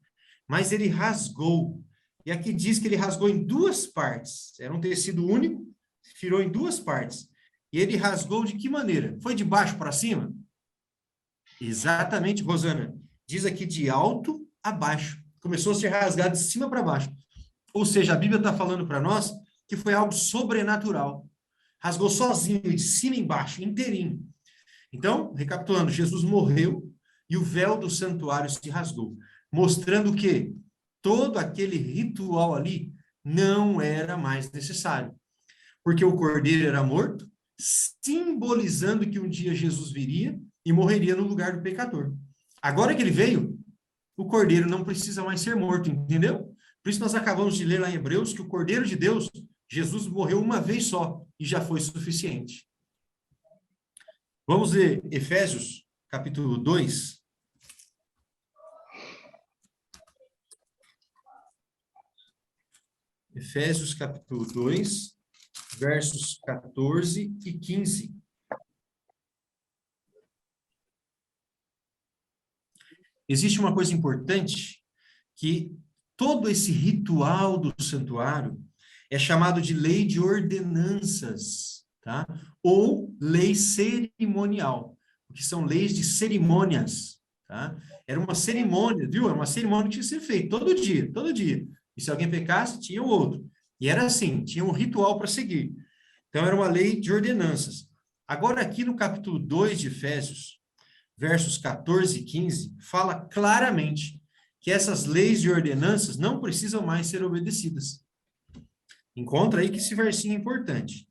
Mas ele rasgou. E aqui diz que ele rasgou em duas partes. Era um tecido único, virou em duas partes. E ele rasgou de que maneira? Foi de baixo para cima? Exatamente, Rosana. Diz aqui de alto a baixo. Começou a ser rasgado de cima para baixo. Ou seja, a Bíblia está falando para nós que foi algo sobrenatural. Rasgou sozinho, de cima embaixo, inteirinho. Então, recapitulando, Jesus morreu e o véu do santuário se rasgou, mostrando que todo aquele ritual ali não era mais necessário. Porque o cordeiro era morto, simbolizando que um dia Jesus viria e morreria no lugar do pecador. Agora que ele veio, o cordeiro não precisa mais ser morto, entendeu? Por isso nós acabamos de ler lá em Hebreus que o cordeiro de Deus, Jesus morreu uma vez só e já foi suficiente. Vamos ler Efésios, capítulo 2. Efésios, capítulo 2, versos 14 e 15. Existe uma coisa importante, que todo esse ritual do santuário é chamado de lei de ordenanças, tá? Ou lei cerimonial, que são leis de cerimônias, tá? Era uma cerimônia, viu? Era uma cerimônia que tinha que ser feita todo dia, todo dia. E se alguém pecasse, tinha o outro. E era assim, tinha um ritual para seguir. Então, era uma lei de ordenanças. Agora, aqui no capítulo 2 de Efésios, versos 14 e 15, fala claramente que essas leis de ordenanças não precisam mais ser obedecidas. Encontra aí que esse versinho é importante.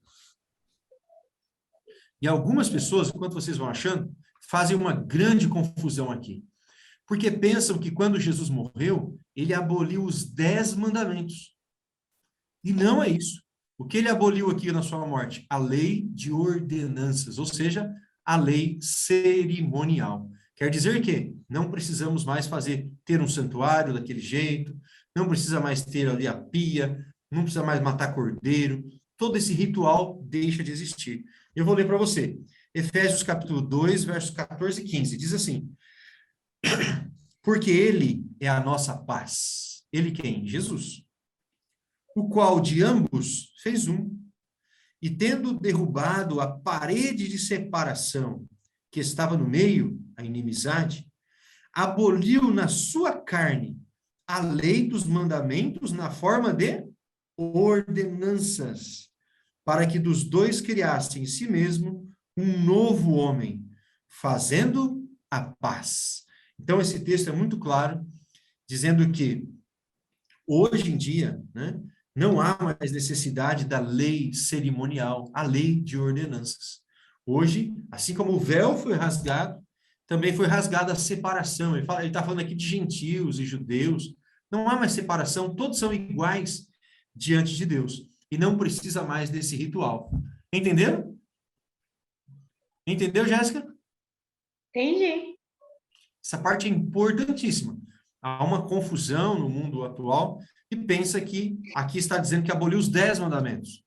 E algumas pessoas, enquanto vocês vão achando, fazem uma grande confusão aqui. Porque pensam que quando Jesus morreu, ele aboliu os 10 mandamentos. E não é isso. O que ele aboliu aqui na sua morte? A lei de ordenanças, ou seja, a lei cerimonial. Quer dizer que não precisamos mais ter um santuário daquele jeito, não precisa mais ter ali a pia, não precisa mais matar cordeiro, todo esse ritual deixa de existir. Eu vou ler para você. Efésios capítulo 2, versos 14 e 15, diz assim: porque ele é a nossa paz. Ele quem? Jesus. O qual de ambos fez um, e tendo derrubado a parede de separação que estava no meio, a inimizade, aboliu na sua carne a lei dos mandamentos na forma de ordenanças, para que dos dois criasse em si mesmo um novo homem, fazendo a paz. Então, esse texto é muito claro, dizendo que hoje em dia, né, não há mais necessidade da lei cerimonial, a lei de ordenanças. Hoje, assim como o véu foi rasgado, também foi rasgada a separação. Ele está falando aqui de gentios e judeus. Não há mais separação, todos são iguais diante de Deus. E não precisa mais desse ritual. Entenderam? Entendeu, Jéssica? Entendi. Essa parte é importantíssima. Há uma confusão no mundo atual e pensa que aqui está dizendo que aboliu os 10 mandamentos.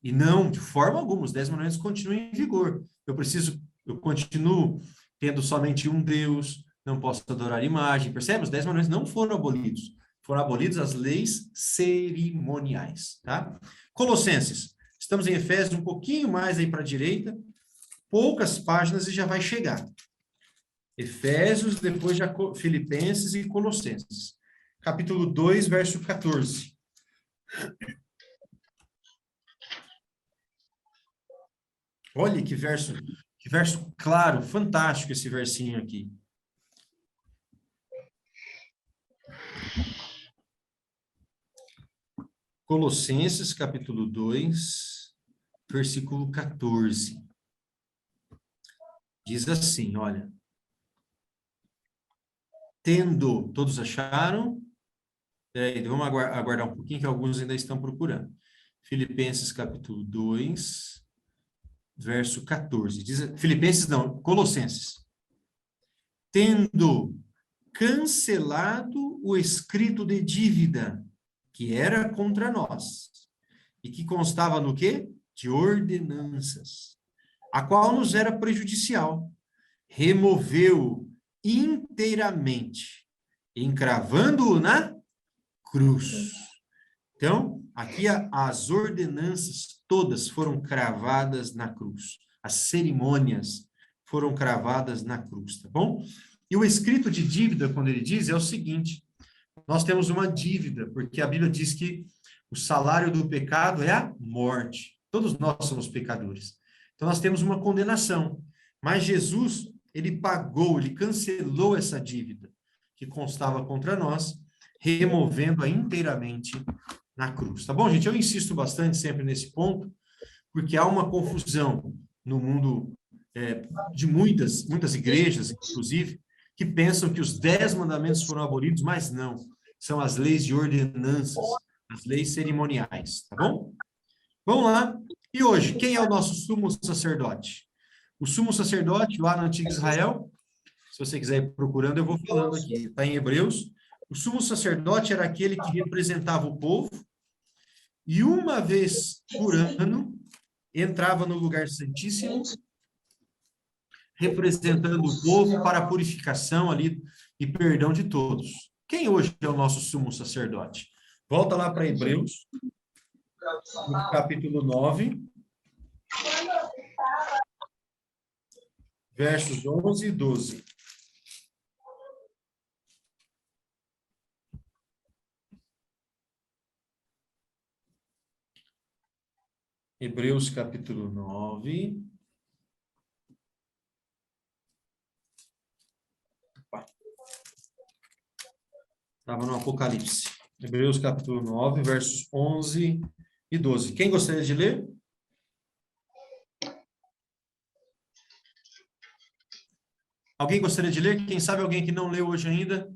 E não, de forma alguma, os 10 mandamentos continuam em vigor. Eu continuo tendo somente um Deus, não posso adorar imagem, percebe? Os 10 mandamentos não foram abolidos. Foram abolidas as leis cerimoniais, tá? Colossenses, estamos em Efésios, um pouquinho mais aí para a direita, poucas páginas e já vai chegar. Efésios, depois já Filipenses e Colossenses. Capítulo 2, verso 14. Olha que verso claro, fantástico esse versinho aqui. Colossenses, capítulo 2, versículo 14. Diz assim, olha. Tendo, todos acharam? Vamos aguardar um pouquinho que alguns ainda estão procurando. Filipenses, capítulo 2, verso 14. Filipenses não, Colossenses. Tendo cancelado o escrito de dívida que era contra nós e que constava no quê? De ordenanças, a qual nos era prejudicial, removeu inteiramente, encravando-o na cruz. Então, aqui as ordenanças todas foram cravadas na cruz. As cerimônias foram cravadas na cruz, tá bom? E o escrito de dívida, quando ele diz, é o seguinte: nós temos uma dívida, porque a Bíblia diz que o salário do pecado é a morte. Todos nós somos pecadores. Então, nós temos uma condenação. Mas Jesus, ele pagou, ele cancelou essa dívida que constava contra nós, removendo-a inteiramente na cruz. Tá bom, gente? Eu insisto bastante sempre nesse ponto, porque há uma confusão no mundo de muitas igrejas, inclusive, que pensam que os 10 mandamentos foram abolidos, mas não. São as leis de ordenanças, as leis cerimoniais, tá bom? Vamos lá. E hoje, quem é o nosso sumo sacerdote? O sumo sacerdote, lá no Antigo Israel, se você quiser ir procurando, eu vou falando aqui, está em Hebreus. O sumo sacerdote era aquele que representava o povo e uma vez por ano entrava no lugar santíssimo, representando o povo para a purificação ali e perdão de todos. Quem hoje é o nosso sumo sacerdote? Volta lá para Hebreus, no capítulo 9, versos 11 e 12. Hebreus, capítulo 9. Estava no Apocalipse. Hebreus, capítulo 9, versos 11 e 12. Quem gostaria de ler? Alguém gostaria de ler? Quem sabe alguém que não leu hoje ainda?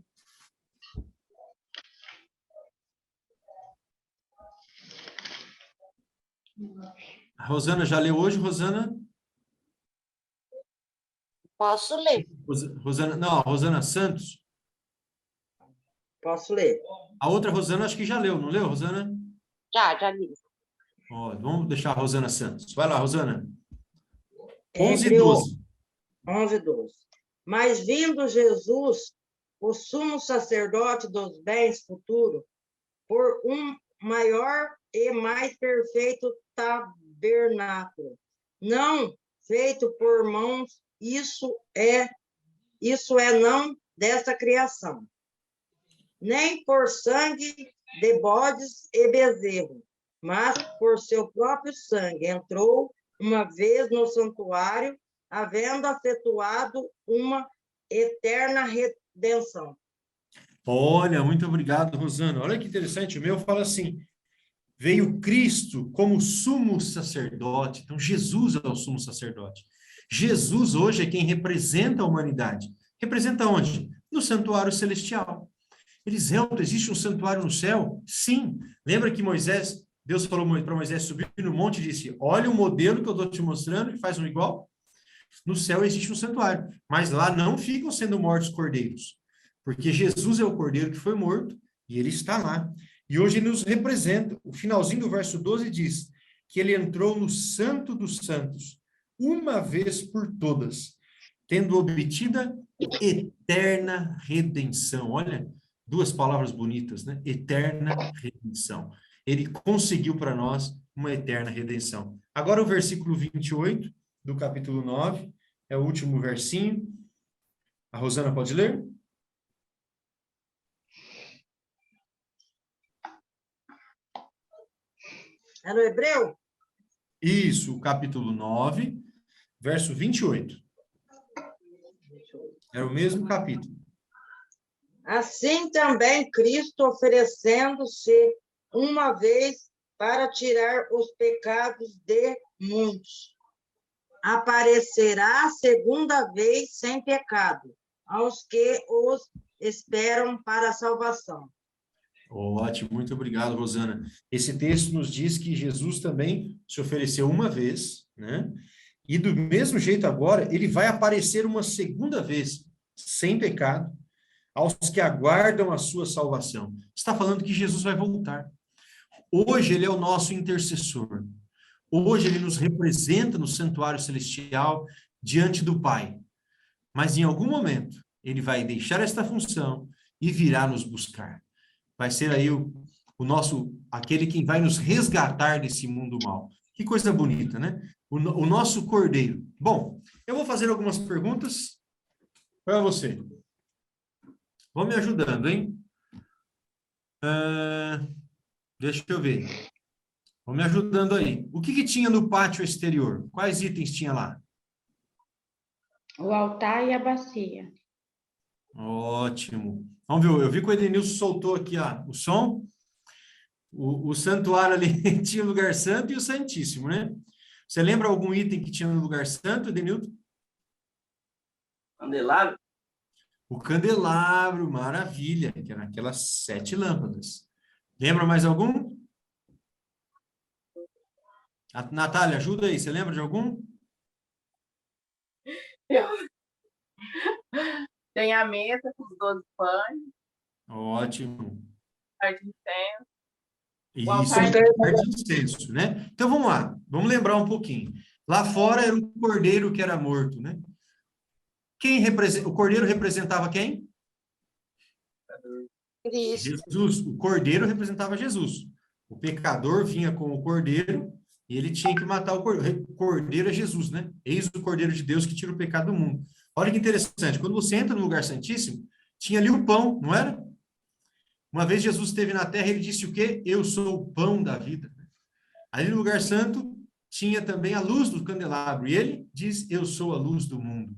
A Rosana já leu hoje, Rosana? Posso ler? Rosana, não, a Rosana Santos. Posso ler? A outra Rosana acho que já leu, não leu, Rosana? Já li. Ó, vamos deixar a Rosana Santos. Vai lá, Rosana. 11 e 12. 11 e 12. Mas vindo Jesus, o sumo sacerdote dos bens futuros, por um maior e mais perfeito tabernáculo, não feito por mãos, isso é não dessa criação, nem por sangue de bodes e bezerro, mas por seu próprio sangue entrou uma vez no santuário, havendo efetuado uma eterna redenção. Olha, muito obrigado, Rosana. Olha que interessante, o meu fala assim: veio Cristo como sumo sacerdote. Então, Jesus é o sumo sacerdote. Jesus hoje é quem representa a humanidade. Representa onde? No santuário celestial. Eliseu, existe um santuário no céu? Sim. Lembra que Deus falou para Moisés subir no monte e disse: olha o modelo que eu estou te mostrando e faz um igual? No céu existe um santuário, mas lá não ficam sendo mortos cordeiros, porque Jesus é o cordeiro que foi morto e ele está lá. E hoje ele nos representa. O finalzinho do verso 12 diz que ele entrou no Santo dos Santos, uma vez por todas, tendo obtida eterna redenção. Olha, Duas palavras bonitas, né? Eterna redenção. Ele conseguiu para nós uma eterna redenção. Agora o versículo 28 do capítulo 9, é o último versinho. A Rosana pode ler? É no Hebreu? Isso, o capítulo 9, verso 28. É o mesmo capítulo. Assim também Cristo, oferecendo-se uma vez para tirar os pecados de muitos, aparecerá segunda vez sem pecado aos que os esperam para a salvação. Ótimo, muito obrigado, Rosana. Esse texto nos diz que Jesus também se ofereceu uma vez, né? E do mesmo jeito agora, ele vai aparecer uma segunda vez, sem pecado, aos que aguardam a sua salvação. Está falando que Jesus vai voltar. Hoje ele é o nosso intercessor. Hoje ele nos representa no santuário celestial diante do Pai. Mas em algum momento ele vai deixar esta função e virá nos buscar. Vai ser aí o nosso, aquele que vai nos resgatar desse mundo mal. Que coisa bonita, né? O nosso Cordeiro. Bom, eu vou fazer algumas perguntas para você. Vão me ajudando, hein? Deixa eu ver. Vão me ajudando aí. O que tinha no pátio exterior? Quais itens tinha lá? O altar e a bacia. Ótimo. Vamos ver, eu vi que o Edenilson soltou aqui o som. O santuário ali tinha o lugar santo e o santíssimo, né? Você lembra algum item que tinha no lugar santo, Edenilton? Candelabro. O candelabro, maravilha, que eram aquelas 7 lâmpadas. Lembra mais algum? Natália, ajuda aí, você lembra de algum? Tem a mesa com os 12 pães. Ótimo. Altar de incenso. Isso, altar de incenso, né? Então, vamos lá, vamos lembrar um pouquinho. Lá fora era o cordeiro que era morto, né? O cordeiro representava quem? Cristo. Jesus. O cordeiro representava Jesus. O pecador vinha com o cordeiro e ele tinha que matar o cordeiro. O cordeiro é Jesus, né? Eis o cordeiro de Deus que tira o pecado do mundo. Olha que interessante. Quando você entra no lugar santíssimo, tinha ali o pão, não era? Uma vez Jesus esteve na terra, ele disse o quê? Eu sou o pão da vida. Ali no lugar santo, tinha também a luz do candelabro. E ele diz, eu sou a luz do mundo.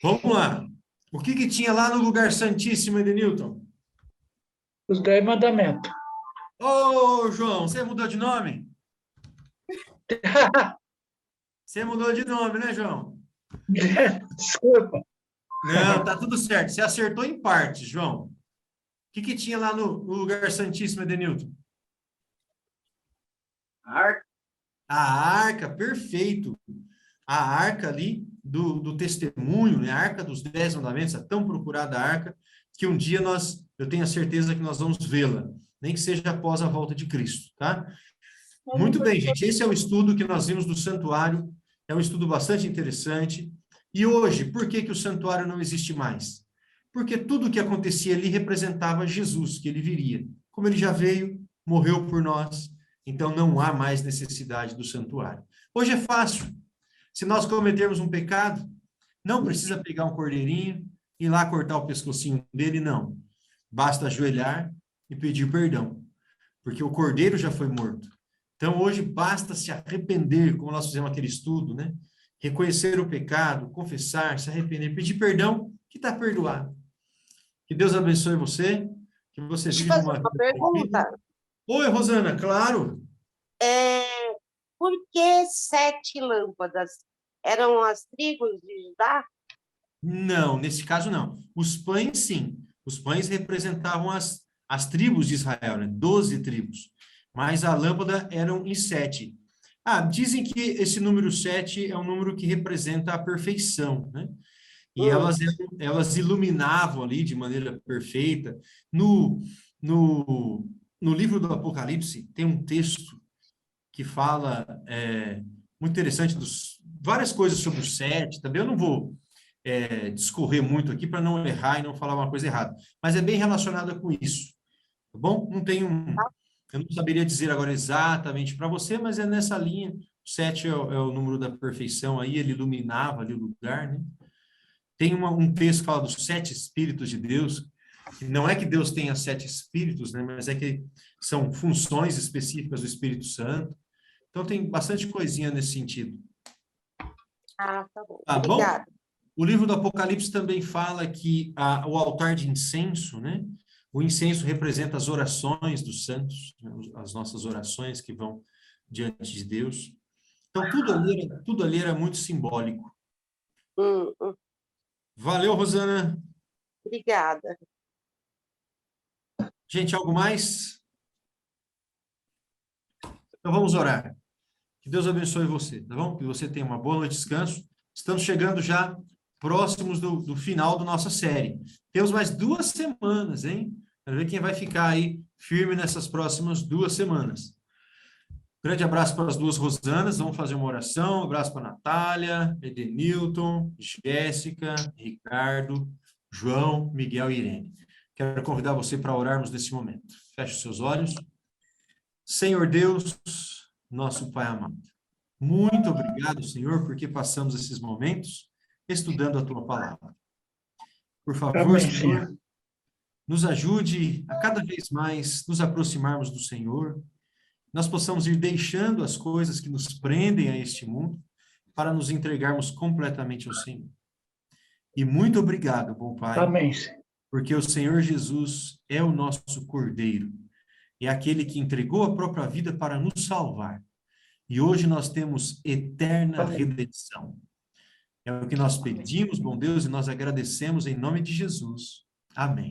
Vamos lá. O que tinha lá no lugar santíssimo, Edenilton? Os 10 mandamentos. Ô, João, você mudou de nome? Você mudou de nome, né, João? Desculpa. Não, tá tudo certo. Você acertou em partes, João. O que tinha lá no lugar santíssimo, Edenilton? A arca. A arca, perfeito. A arca ali do testemunho, né? A arca dos 10 mandamentos, a tão procurada arca, que um dia eu tenho a certeza que nós vamos vê-la, nem que seja após a volta de Cristo, tá? Muito bem, gente, esse é o estudo que nós vimos do santuário, é um estudo bastante interessante. E hoje, por que o santuário não existe mais? Porque tudo o que acontecia ali representava Jesus, que ele viria. Como ele já veio, morreu por nós, então não há mais necessidade do santuário. Hoje é fácil. Se nós cometermos um pecado, não precisa pegar um cordeirinho, ir lá cortar o pescocinho dele, não. Basta ajoelhar e pedir perdão, porque o cordeiro já foi morto. Então, hoje, basta se arrepender, como nós fizemos aquele estudo, né? Reconhecer o pecado, confessar, se arrepender, pedir perdão, que está perdoado. Que Deus abençoe você, que você Deixa eu viva fazer uma uma pergunta. Oi, Rosana, claro. Por que 7 lâmpadas? Eram as tribos de Judá? Não, nesse caso não. Os pães, sim. Os pães representavam as tribos de Israel, né? 12 tribos. Mas a lâmpada eram em 7. Dizem que esse número 7 é um número que representa a perfeição, né? E elas iluminavam ali de maneira perfeita. No livro do Apocalipse, tem um texto que fala muito interessante várias coisas sobre o 7. Também eu não vou discorrer muito aqui para não errar e não falar uma coisa errada. Mas é bem relacionada com isso, tá bom? Eu não saberia dizer agora exatamente para você, mas é nessa linha. 7 é o número da perfeição aí, ele iluminava ali o lugar, né? Tem um texto que fala dos 7 Espíritos de Deus. Não é que Deus tenha 7 Espíritos, né? Mas é que são funções específicas do Espírito Santo. Então tem bastante coisinha nesse sentido. Ah, tá bom. Tá bom? Obrigada. O livro do Apocalipse também fala que o altar de incenso, né? O incenso representa as orações dos santos, né? As nossas orações que vão diante de Deus. Então, tudo ali era muito simbólico. Valeu, Rosana. Obrigada. Gente, algo mais? Então, vamos orar. Que Deus abençoe você, tá bom? Que você tenha uma boa noite de descanso. Estamos chegando já próximos do final da nossa série. Temos mais 2 semanas, hein? Quero ver quem vai ficar aí firme nessas próximas 2 semanas. Grande abraço para as 2 Rosanas. Vamos fazer uma oração. Um abraço para a Natália, Edenilton, Jéssica, Ricardo, João, Miguel e Irene. Quero convidar você para orarmos nesse momento. Feche os seus olhos. Senhor Deus, nosso Pai amado, muito obrigado, Senhor, porque passamos esses momentos estudando a Tua palavra. Por favor, Amém, Senhor, nos ajude a cada vez mais nos aproximarmos do Senhor, nós possamos ir deixando as coisas que nos prendem a este mundo para nos entregarmos completamente ao Senhor. E muito obrigado, bom Pai, Amém, Senhor. porque o Senhor Jesus é o nosso Cordeiro, é aquele que entregou a própria vida para nos salvar. E hoje nós temos eterna redenção. É o que nós pedimos, bom Deus, e nós agradecemos em nome de Jesus. Amém.